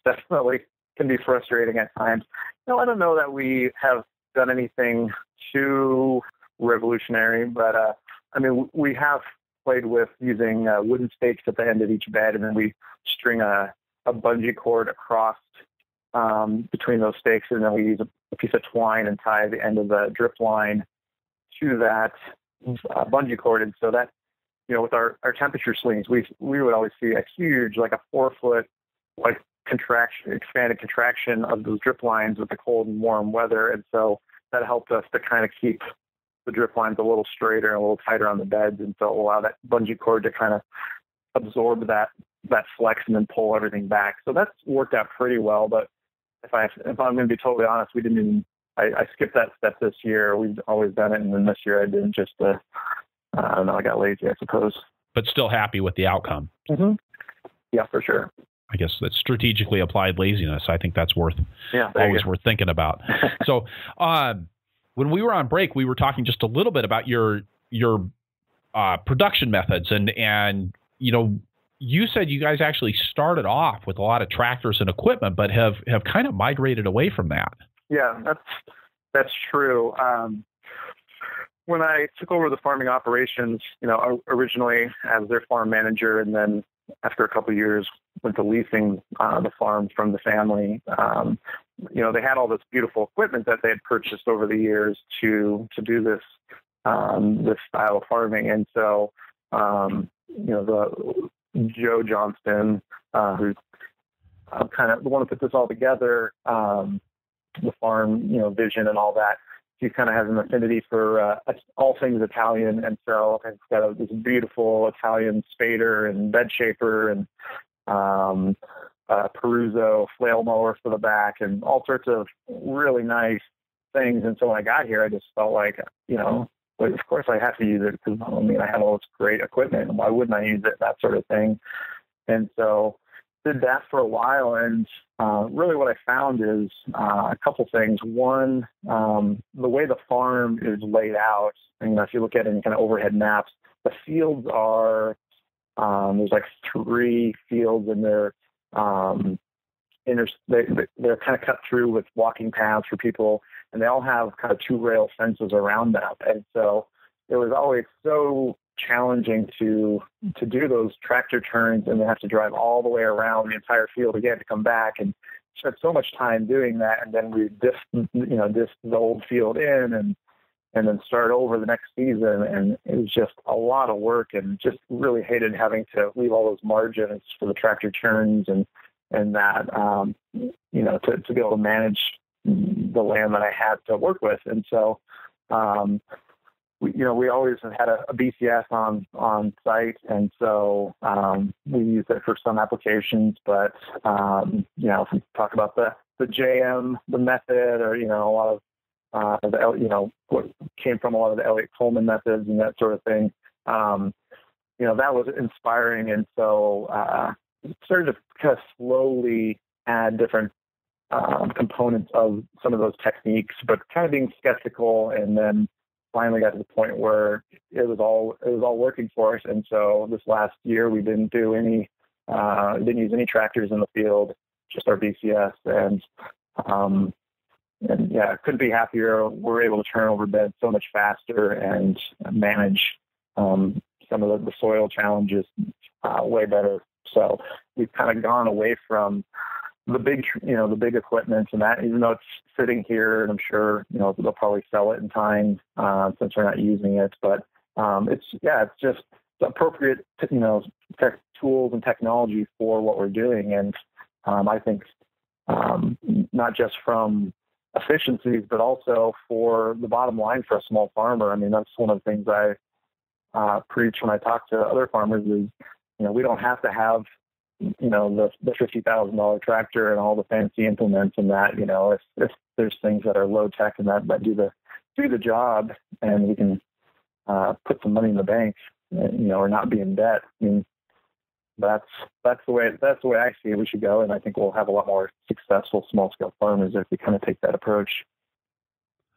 definitely can be frustrating at times. No, I don't know that we have done anything too revolutionary, but we have played with using wooden stakes at the end of each bed, and then we string a bungee cord across between those stakes, and then we use a piece of twine and tie the end of the drip line to that bungee cord, and so that. With our temperature swings, we would always see a huge, like a 4-foot, expanded contraction of those drip lines with the cold and warm weather. And so that helped us to kind of keep the drip lines a little straighter and a little tighter on the beds. And so allow that bungee cord to kind of absorb that flex and then pull everything back. So that's worked out pretty well. But if I'm going to be totally honest, I skipped that step this year. We've always done it. And then this year I didn't just, I don't know, I got lazy, I suppose. But still happy with the outcome. Mm-hmm. Yeah, for sure. I guess that's strategically applied laziness. I think that's worth thinking about. So when we were on break, we were talking just a little bit about your production methods. And you said you guys actually started off with a lot of tractors and equipment, but have kind of migrated away from that. Yeah, that's true. When I took over the farming operations, originally as their farm manager, and then after a couple of years went to leasing the farm from the family, they had all this beautiful equipment that they had purchased over the years to do this style of farming. And so, the Joe Johnston, who's kind of the one who put this all together, the farm, vision and all that. He kind of has an affinity for all things Italian, and so he's got this beautiful Italian spader and bed shaper and Peruzzo flail mower for the back and all sorts of really nice things. And so when I got here, I just felt like, of course I have to use it because I have all this great equipment, and why wouldn't I use it? That sort of thing. And so did that for a while, and really what I found is a couple things. One, the way the farm is laid out, and if you look at it in kind of overhead maps, the fields are, there's like 3 fields, and they're kind of cut through with walking paths for people, and they all have kind of 2-rail fences around them. And so it was always so challenging to do those tractor turns, and they have to drive all the way around the entire field again to come back, and spent so much time doing that. And then we disc the old field in and then start over the next season. And it was just a lot of work, and just really hated having to leave all those margins for the tractor turns and that, to be able to manage the land that I had to work with. And so, we always had a BCS on site, and so we use it for some applications. But if we talk about the JM, the method, or a lot of what came from a lot of the Elliott Coleman methods and that sort of thing, that was inspiring, and so started to kind of slowly add different components of some of those techniques, but kind of being skeptical, and then finally got to the point where it was all working for us. And so this last year we didn't use any tractors in the field, just our BCS, and couldn't be happier. We're able to turn over beds so much faster and manage some of the soil challenges way better. So we've kind of gone away from the big equipment, and that, even though it's sitting here, and I'm sure, they'll probably sell it in time since we're not using it. But it's just appropriate, tech tools and technology for what we're doing. And I think not just from efficiencies, but also for the bottom line for a small farmer. I mean, that's one of the things I preach when I talk to other farmers is, we don't have to have the $50,000 tractor and all the fancy implements and that, if there's things that are low tech and that do the job, and we can put some money in the bank, or not be in debt. I mean, that's the way I see it. We should go, and I think we'll have a lot more successful small scale farmers if we kind of take that approach.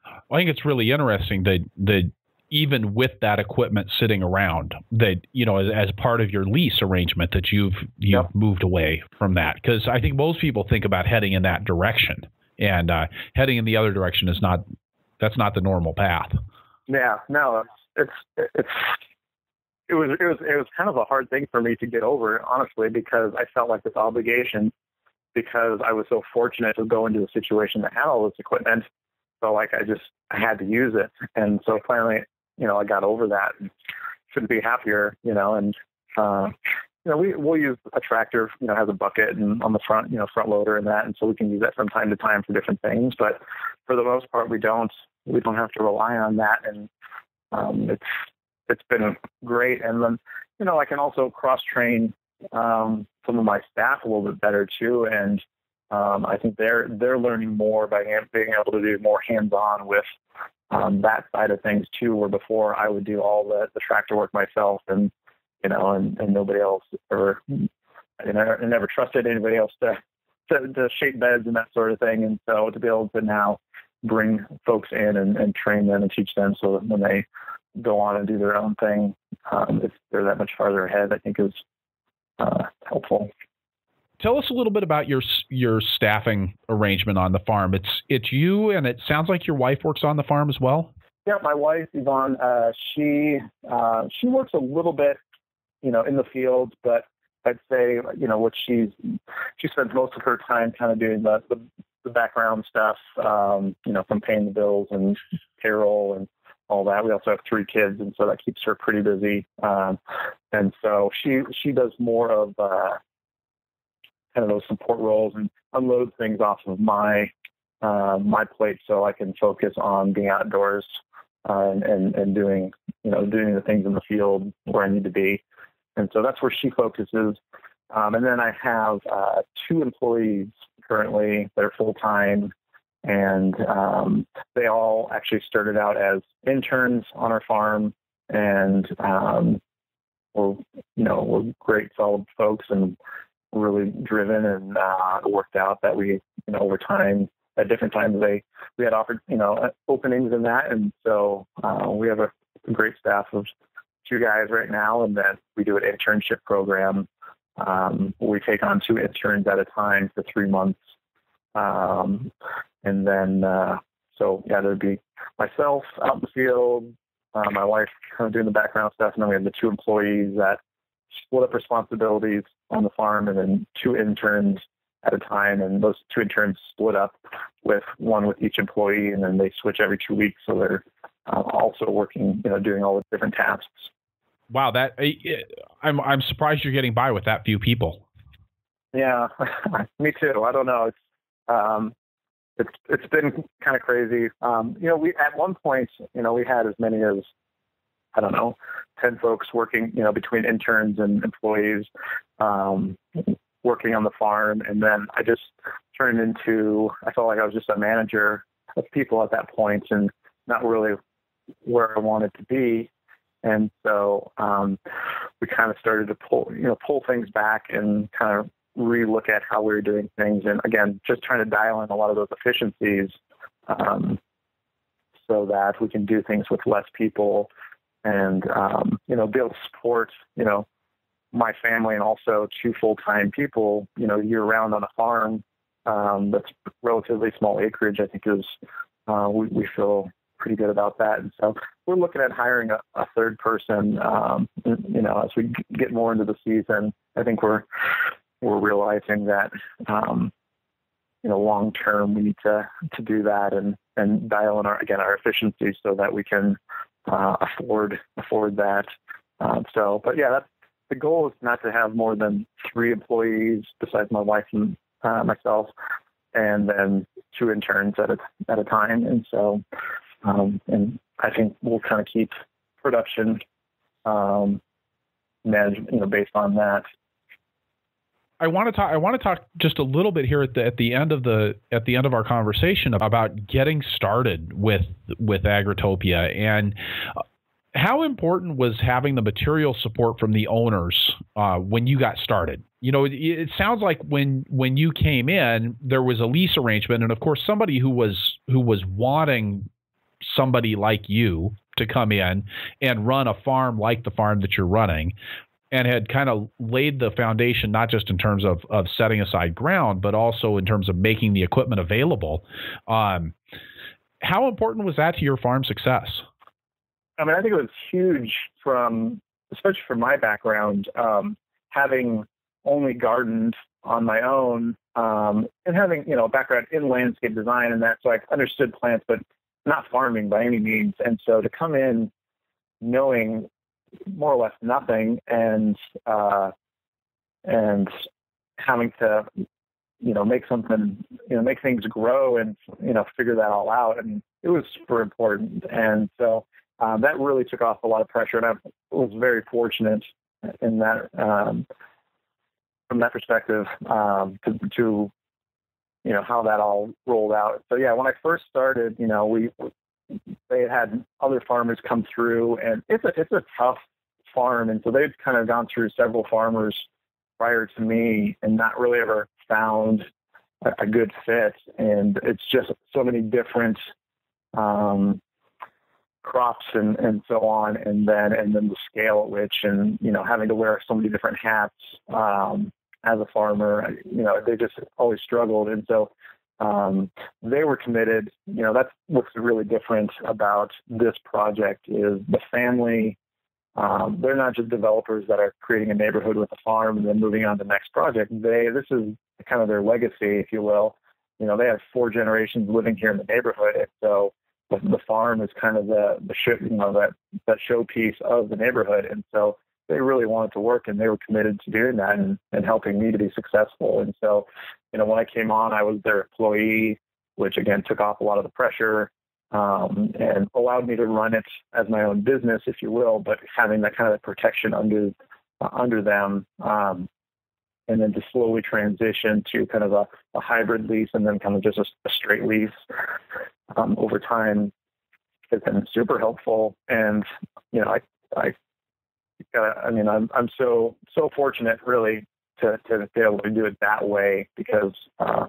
I think it's really interesting that even with that equipment sitting around, that, as part of your lease arrangement, that you've moved away from that. Because I think most people think about heading in that direction, and heading in the other direction that's not the normal path. Yeah, no, it was kind of a hard thing for me to get over, honestly, because I felt like this obligation, because I was so fortunate to go into a situation that had all this equipment. So like I had to use it. And so finally, I got over that and couldn't be happier, and, we'll use a tractor, has a bucket and on the front, front loader and that. And so we can use that from time to time for different things, but for the most part, we don't have to rely on that. And, it's been great. And then, I can also cross train, some of my staff a little bit better too. And, I think they're learning more by being able to do more hands-on with that side of things too, where before I would do all the tractor work myself, and nobody else, or I never trusted anybody else to shape beds and that sort of thing. And so to be able to now bring folks in and train them and teach them, so that when they go on and do their own thing, if they're that much farther ahead, I think is helpful. Tell us a little bit about your staffing arrangement on the farm. It's you, and it sounds like your wife works on the farm as well. Yeah, my wife, Yvonne, she works a little bit, in the field, but I'd say, what she spends most of her time kind of doing the background stuff, from paying the bills and payroll and all that. We also have 3 kids, and so that keeps her pretty busy. And so she does more of kind of those support roles and unload things off of my plate, so I can focus on being outdoors and doing the things in the field where I need to be. And so that's where she focuses. And then I have 2 employees currently that are full time, and they all actually started out as interns on our farm, and we're great, solid folks, and really driven, and it worked out that we, over time, at different times we had offered, openings in that. And so we have a great staff of 2 guys right now. And then we do an internship program. We take on 2 interns at a time for 3 months. And then, there'd be myself out in the field, my wife kind of doing the background stuff. And then we have the 2 employees that split up responsibilities on the farm, and then 2 interns at a time. And those 2 interns split up with each employee, and then they switch every 2 weeks. So they're also working, doing all the different tasks. Wow, I'm surprised you're getting by with that few people. Yeah, me too. I don't know. It's been kind of crazy. We at one point, we had as many as I don't know, 10 folks working, between interns and employees, working on the farm. And then I just turned into, I felt like I was just a manager of people at that point and not really where I wanted to be. And so we kind of started to pull things back and kind of relook at how we were doing things. And again, just trying to dial in a lot of those efficiencies so that we can do things with less people and, be able to support, my family and also 2 full-time people, year round on a farm that's relatively small acreage. I think is we feel pretty good about that. And so we're looking at hiring a third person, as we get more into the season. I think we're realizing that, long term we need to do that and dial in our efficiency so that we can afford that. But yeah, the goal is not to have more than 3 employees besides my wife and myself, and then 2 interns at a time. And so, and I think we'll kind of keep production management, based on that. I want to talk just a little bit here at the end of our conversation about getting started with Agritopia, and how important was having the material support from the owners when you got started. It sounds like when you came in, there was a lease arrangement, and of course somebody who was wanting somebody like you to come in and run a farm like the farm that you're running, and had kind of laid the foundation, not just in terms of setting aside ground, but also in terms of making the equipment available. How important was that to your farm success? I mean, I think it was huge especially from my background, having only gardened on my own, and having, a background in landscape design and that. So I understood plants, but not farming by any means. And so to come in knowing more or less nothing and having to, make something, make things grow and, figure that all out. I mean, it was super important. And so that really took off a lot of pressure. And I was very fortunate in that, from that perspective, to how that all rolled out. So yeah, when I first started, they had other farmers come through, and it's a tough farm. And so they'd kind of gone through several farmers prior to me and not really ever found a good fit. And it's just so many different crops and so on. And then the scale at which, and, having to wear so many different hats as a farmer, they just always struggled. And so they were committed. That's what's really different about this project is the family. They're not just developers that are creating a neighborhood with a farm and then moving on to the next project. This is kind of their legacy, if you will. They have 4 generations living here in the neighborhood. And so the farm is kind of the that showpiece of the neighborhood. And so they really wanted to work, and they were committed to doing that and helping me to be successful. And so, when I came on, I was their employee, which again took off a lot of the pressure and allowed me to run it as my own business, if you will, but having that kind of protection under them, and then to slowly transition to kind of a hybrid lease and then kind of just a straight lease over time has been super helpful. And I'm so fortunate, really, to be able to do it that way, because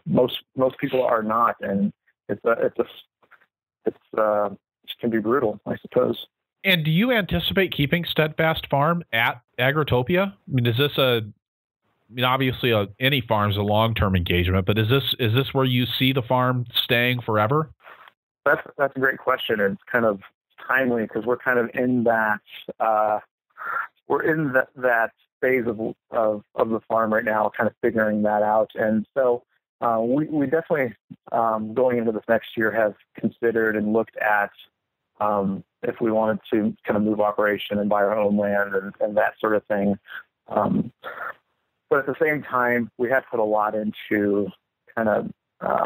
most people are not, and it can be brutal, I suppose. And do you anticipate keeping Steadfast Farm at Agritopia? I mean, is this obviously any farm is a long-term engagement, but is this where you see the farm staying forever? That's a great question, and it's kind of timely because we're kind of in that that phase of the farm right now, kind of figuring that out. And so we definitely, going into this next year, have considered and looked at if we wanted to kind of move operation and buy our own land and that sort of thing. But at the same time, we have put a lot into kind of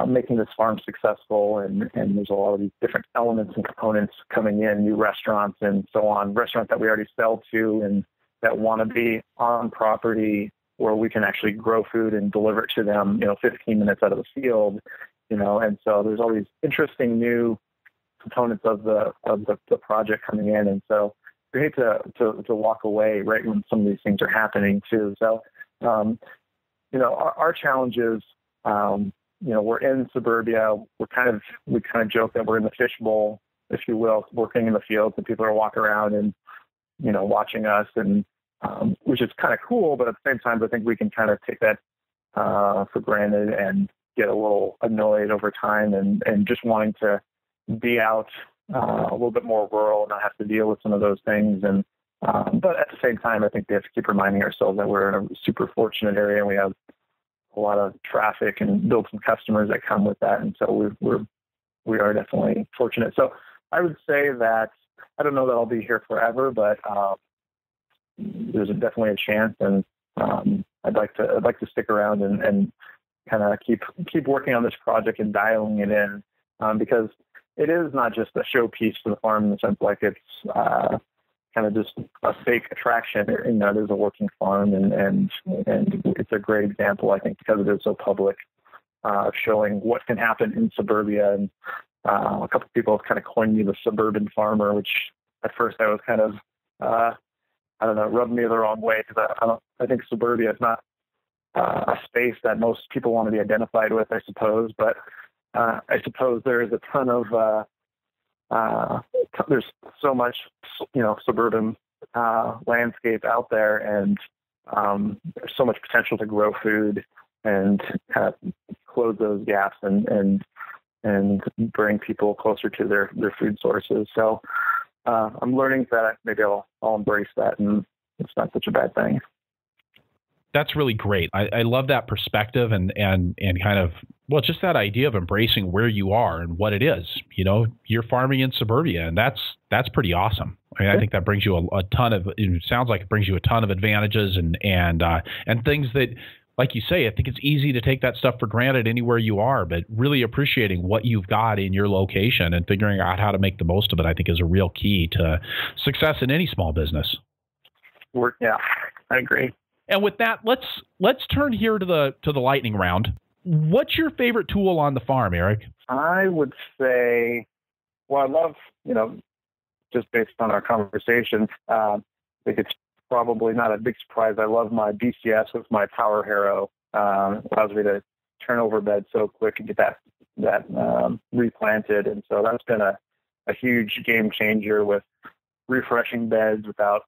making this farm successful, and there's a lot of these different elements and components coming in, new restaurants and so on, restaurants that we already sell to and that want to be on property where we can actually grow food and deliver it to them, 15 minutes out of the field, and so there's all these interesting new components of the project coming in. And so we hate to walk away right when some of these things are happening too. So, our challenge is, we're in suburbia. We kind of joke that we're in the fishbowl, if you will, working in the fields, and people are walking around and, watching us, and which is kind of cool. But at the same time, I think we can kind of take that for granted and get a little annoyed over time, and just wanting to be out a little bit more rural and not have to deal with some of those things. And but at the same time, I think we have to keep reminding ourselves that we're in a super fortunate area, and we have a lot of traffic and build some customers that come with that. And so we are definitely fortunate. So I would say that I don't know that I'll be here forever, but there's definitely a chance, and I'd like to stick around and kind of keep working on this project and dialing it in, because it is not just a showpiece for the farm in the sense like it's kind of just a fake attraction. It is a working farm, and it's a great example, I think, because it is so public, of showing what can happen in suburbia. And a couple of people have kind of coined me the suburban farmer, which at first I was kind of, rubbed me the wrong way, because I think suburbia is not a space that most people want to be identified with, I suppose. But I suppose there is a ton of there's so much, suburban landscape out there, and there's so much potential to grow food and kind of close those gaps and bring people closer to their food sources. So I'm learning that maybe I'll embrace that, and it's not such a bad thing. That's really great. I love that perspective and kind of, well, just that idea of embracing where you are and what it is. You're farming in suburbia, and that's pretty awesome. I think that brings you a ton of, it sounds like it brings you a ton of advantages and things that, like you say, I think it's easy to take that stuff for granted anywhere you are, but really appreciating what you've got in your location and figuring out how to make the most of it, I think, is a real key to success in any small business. Yeah, I agree. And with that, let's turn here to the lightning round. What's your favorite tool on the farm, Eric? I would say, well, I love, just based on our conversation, I think it's probably not a big surprise. I love my BCS with my Power Harrow. Allows me to turn over beds so quick and get that replanted. And so that's been a huge game changer with refreshing beds without,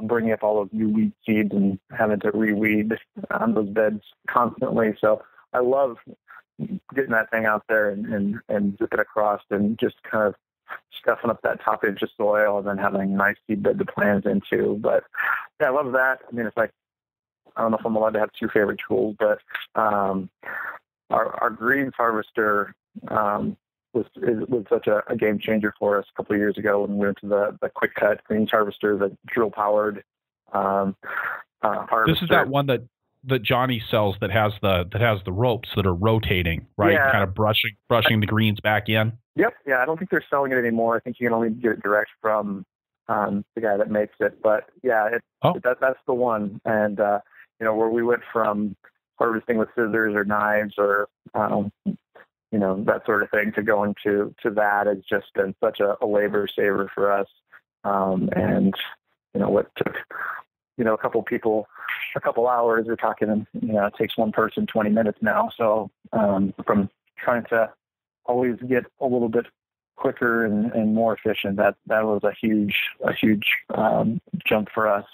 bringing up all those new weed seeds and having to reweed on those beds constantly. So I love getting that thing out there and zip it across and just kind of stuffing up that top inch of soil and then having a nice seed bed to plant into. But yeah, I love that. I mean, I don't know if I'm allowed to have two favorite tools, but our greens harvester was such a game changer for us a couple of years ago when we went to the quick cut greens harvester, the drill powered harvester. This is that one that Johnny sells that has the ropes that are rotating, right? Yeah. Kind of brushing the greens back in. Yep. Yeah. I don't think they're selling it anymore. I think you can only get it direct from the guy that makes it. But yeah, that's the one. And where we went from harvesting with scissors or knives or that sort of thing to going to that has just been such a labor saver for us. And what took a couple people a couple hours, we're talking it takes one person 20 minutes now. So from trying to always get a little bit quicker and more efficient, that was a huge jump for us.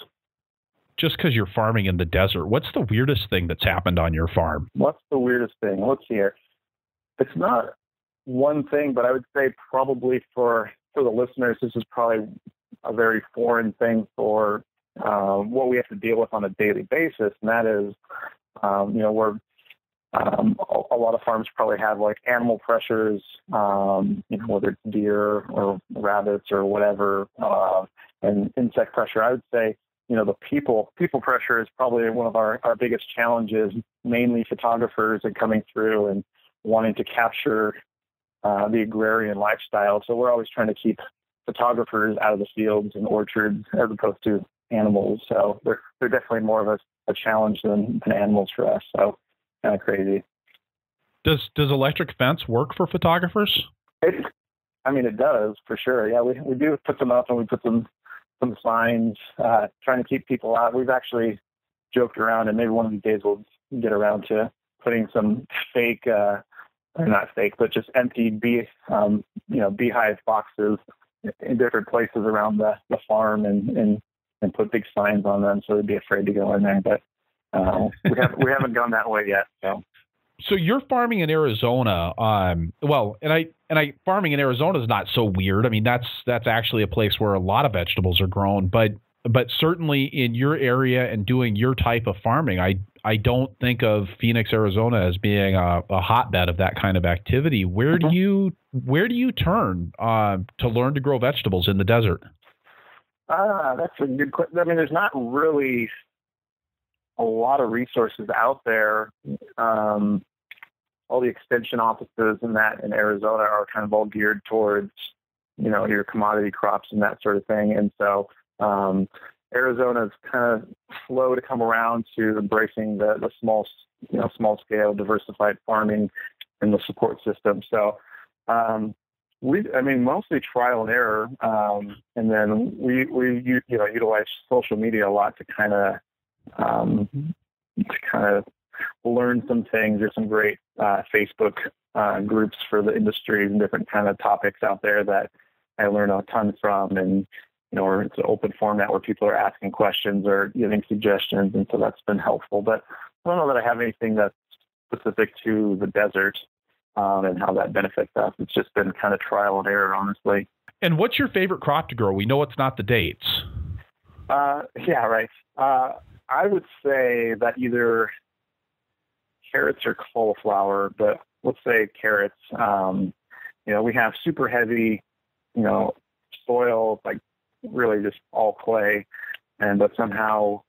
Just because you're farming in the desert, what's the weirdest thing that's happened on your farm? What's the weirdest thing? Let's see here. It's not one thing, but I would say probably for the listeners, this is probably a very foreign thing for what we have to deal with on a daily basis. And that is, we're a lot of farms probably have like animal pressures, whether it's deer or rabbits or whatever, and insect pressure. I would say, the people pressure is probably one of our biggest challenges, mainly photographers and coming through and wanting to capture the agrarian lifestyle. So we're always trying to keep photographers out of the fields and orchards as opposed to animals. So they're definitely more of a challenge than animals for us. So kind of crazy. Does electric fence work for photographers? It does for sure. Yeah, we do put them up, and we put some signs trying to keep people out. We've actually joked around, and maybe one of these days we'll get around to putting some fake, or not fake, but just empty beehive boxes in different places around the farm, and put big signs on them so they'd be afraid to go in there. But we haven't gone that way yet. So you're farming in Arizona, farming in Arizona is not so weird. I mean, that's actually a place where a lot of vegetables are grown, but certainly in your area and doing your type of farming, I don't think of Phoenix, Arizona as being a hotbed of that kind of activity. Where do you turn to learn to grow vegetables in the desert? That's a good question. I mean, there's not really a lot of resources out there. All the extension offices in Arizona are kind of all geared towards, your commodity crops and that sort of thing. And so Arizona is kind of slow to come around to embracing the small scale diversified farming and the support system. So mostly trial and error, and then we utilize social media a lot to kind of learn some things. There's some great Facebook groups for the industry and different kind of topics out there that I learn a ton from, and it's an open format where people are asking questions or giving suggestions, and so that's been helpful. But I don't know that I have anything that's specific to the desert and how that benefits us. It's just been kind of trial and error, honestly. And what's your favorite crop to grow? We know it's not the dates. Yeah, right. I would say that either carrots or cauliflower, but let's say carrots. We have super heavy, soil, like really just all clay, but somehow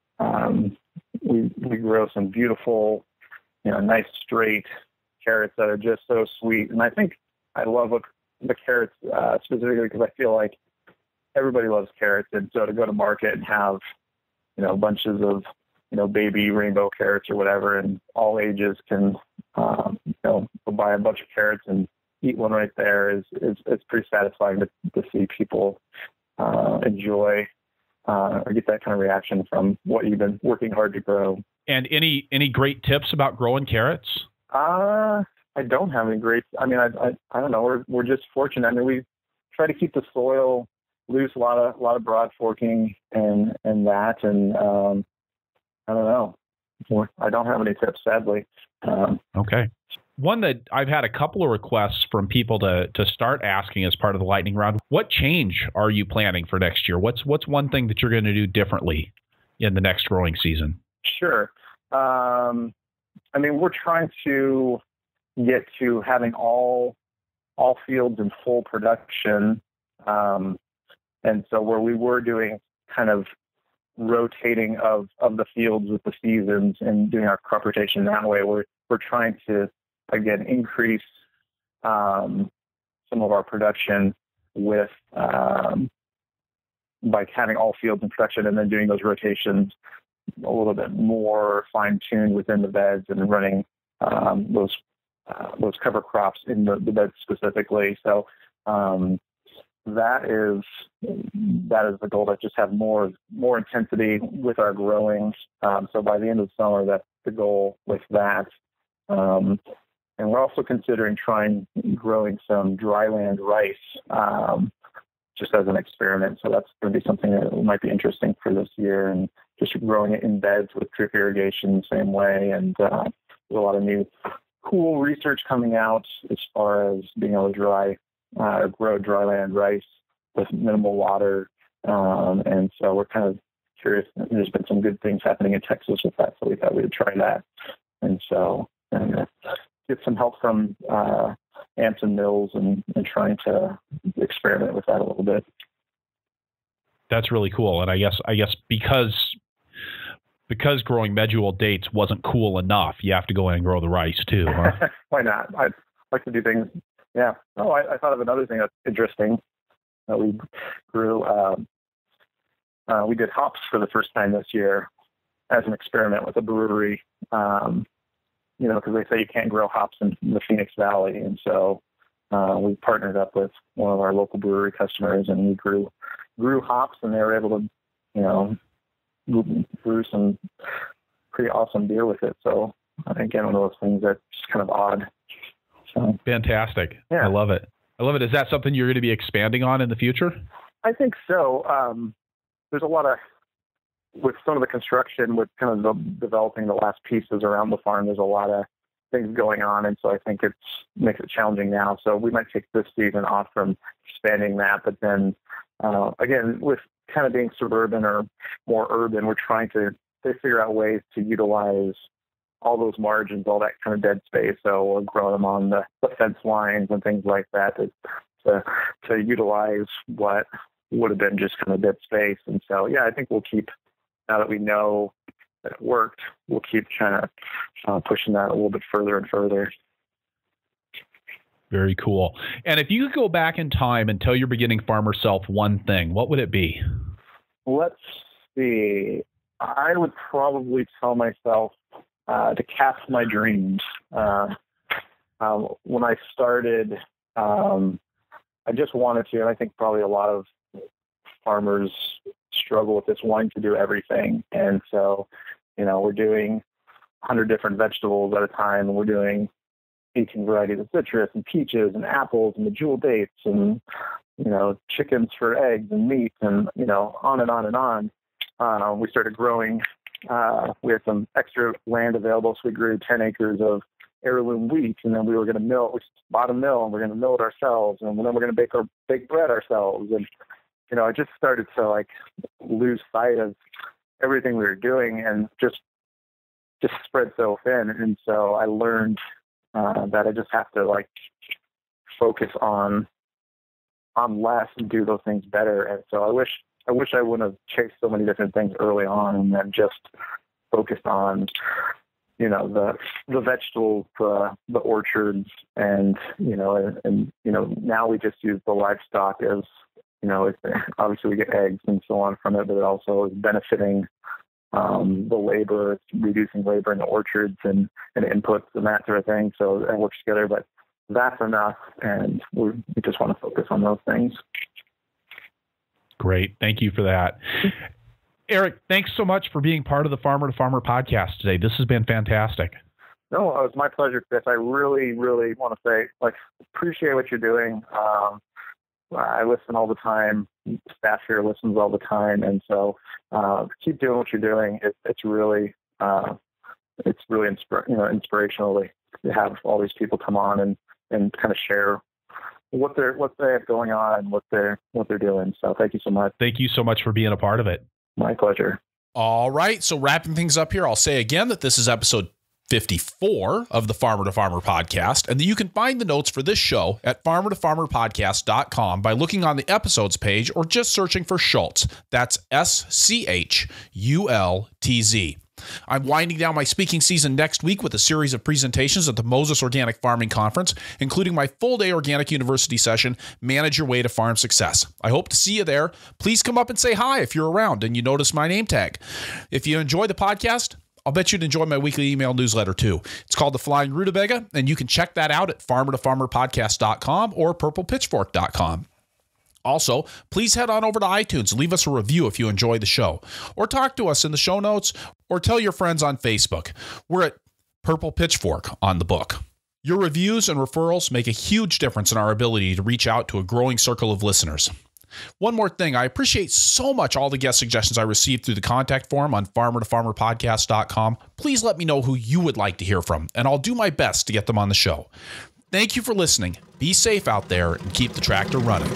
we grow some beautiful, nice straight carrots that are just so sweet. And I think I love the carrots specifically because I feel like everybody loves carrots, and so to go to market and have bunches of baby rainbow carrots or whatever, and all ages can buy a bunch of carrots and eat one right there is pretty satisfying to see people enjoy or get that kind of reaction from what you've been working hard to grow. And any great tips about growing carrots? I don't have any great. I mean, I don't know. We're just fortunate. I mean, we try to keep the soil loose, a lot of broad forking and that, and I don't know. I don't have any tips, sadly. Okay. One that I've had a couple of requests from people to start asking as part of the lightning round. What change are you planning for next year? What's one thing that you're going to do differently in the next growing season? Sure. We're trying to get to having all fields in full production. And so where we were doing kind of rotating of the fields with the seasons and doing our crop rotation that way, we're trying to, again, increase some of our production with by having all fields in production and then doing those rotations a little bit more fine-tuned within the beds and running those cover crops in the beds specifically. So that is the goal, to just have more intensity with our growing. So by the end of the summer, that's the goal with that. And we're also considering growing some dryland rice just as an experiment. So that's going to be something that might be interesting for this year, and just growing it in beds with drip irrigation the same way. And there's a lot of new cool research coming out as far as being able to grow dryland rice with minimal water. And so we're kind of curious. There's been some good things happening in Texas with that, so we thought we would try that. And so get some help from Anson Mills and trying to experiment with that a little bit. That's really cool. And I guess because growing medjool dates wasn't cool enough, you have to go in and grow the rice too, huh? Why not? I'd like to do things. Yeah. Oh, I thought of another thing that's interesting. We grew, we did hops for the first time this year as an experiment with a brewery, because they say you can't grow hops in the Phoenix Valley. And so we partnered up with one of our local brewery customers, and we grew hops, and they were able to, brew some pretty awesome beer with it. So again, one of those things that's just kind of odd. So, fantastic. Yeah. I love it. Is that something you're going to be expanding on in the future? I think so. There's a lot of, with some of the construction, with kind of developing the last pieces around the farm, there's a lot of things going on. And so I think makes it challenging now. So we might take this season off from expanding that. But then again, with kind of being suburban or more urban, we're trying to figure out ways to utilize all those margins, all that kind of dead space. So we'll grow them on the fence lines and things like that to utilize what would have been just kind of dead space. And so, yeah, I think we'll keep, now that we know that it worked, we'll keep kind of pushing that a little bit further and further. Very cool. And if you could go back in time and tell your beginning farmer self one thing, what would it be? Let's see. I would probably tell myself to cast my dreams. When I started, I just wanted to, and I think probably a lot of farmers struggle with this, wanting to do everything. And so, we're doing 100 different vegetables at a time, and we're doing 18 varieties of citrus and peaches and apples and medjool dates and, chickens for eggs and meat and, on and on and on. We started growing. We had some extra land available, so we grew 10 acres of heirloom wheat, and then we were going to mill. We bought a mill, and we're going to mill it ourselves, and then we're going to bake bread ourselves. And I just started to lose sight of everything we were doing, and just spread so thin. And so I learned that I just have to focus on less and do those things better. And so I wish I wouldn't have chased so many different things early on, and then just focused on, the vegetables, the orchards, and now we just use the livestock as, obviously we get eggs and so on from it, but it also is benefiting the labor, it's reducing labor in the orchards and inputs and that sort of thing. So it works together, but that's enough, and we just want to focus on those things. Great. Thank you for that. Eric, thanks so much for being part of the Farmer to Farmer podcast today. This has been fantastic. No, it was my pleasure, Chris. I really, really want to say, appreciate what you're doing. I listen all the time. Staff here listens all the time. And so keep doing what you're doing. It's really inspirational to have all these people come on and kind of share what they have going on and what they're doing. So thank you so much. Thank you so much for being a part of it. My pleasure. All right. So wrapping things up here, I'll say again that this is episode 54 of the Farmer to Farmer podcast, and that you can find the notes for this show at farmertofarmerpodcast.com by looking on the episodes page or just searching for Schultz. That's SCHULTZ. I'm winding down my speaking season next week with a series of presentations at the Moses Organic Farming Conference, including my full-day Organic University session, Manage Your Way to Farm Success. I hope to see you there. Please come up and say hi if you're around and you notice my name tag. If you enjoy the podcast, I'll bet you'd enjoy my weekly email newsletter too. It's called The Flying Rutabaga, and you can check that out at farmertofarmerpodcast.com or purplepitchfork.com. Also, please head on over to iTunes and leave us a review if you enjoy the show, or talk to us in the show notes, or tell your friends on Facebook. We're at Purple Pitchfork on the book. Your reviews and referrals make a huge difference in our ability to reach out to a growing circle of listeners. One more thing, I appreciate so much all the guest suggestions I received through the contact form on farmertofarmerpodcast.com. Please let me know who you would like to hear from, and I'll do my best to get them on the show. Thank you for listening. Be safe out there and keep the tractor running.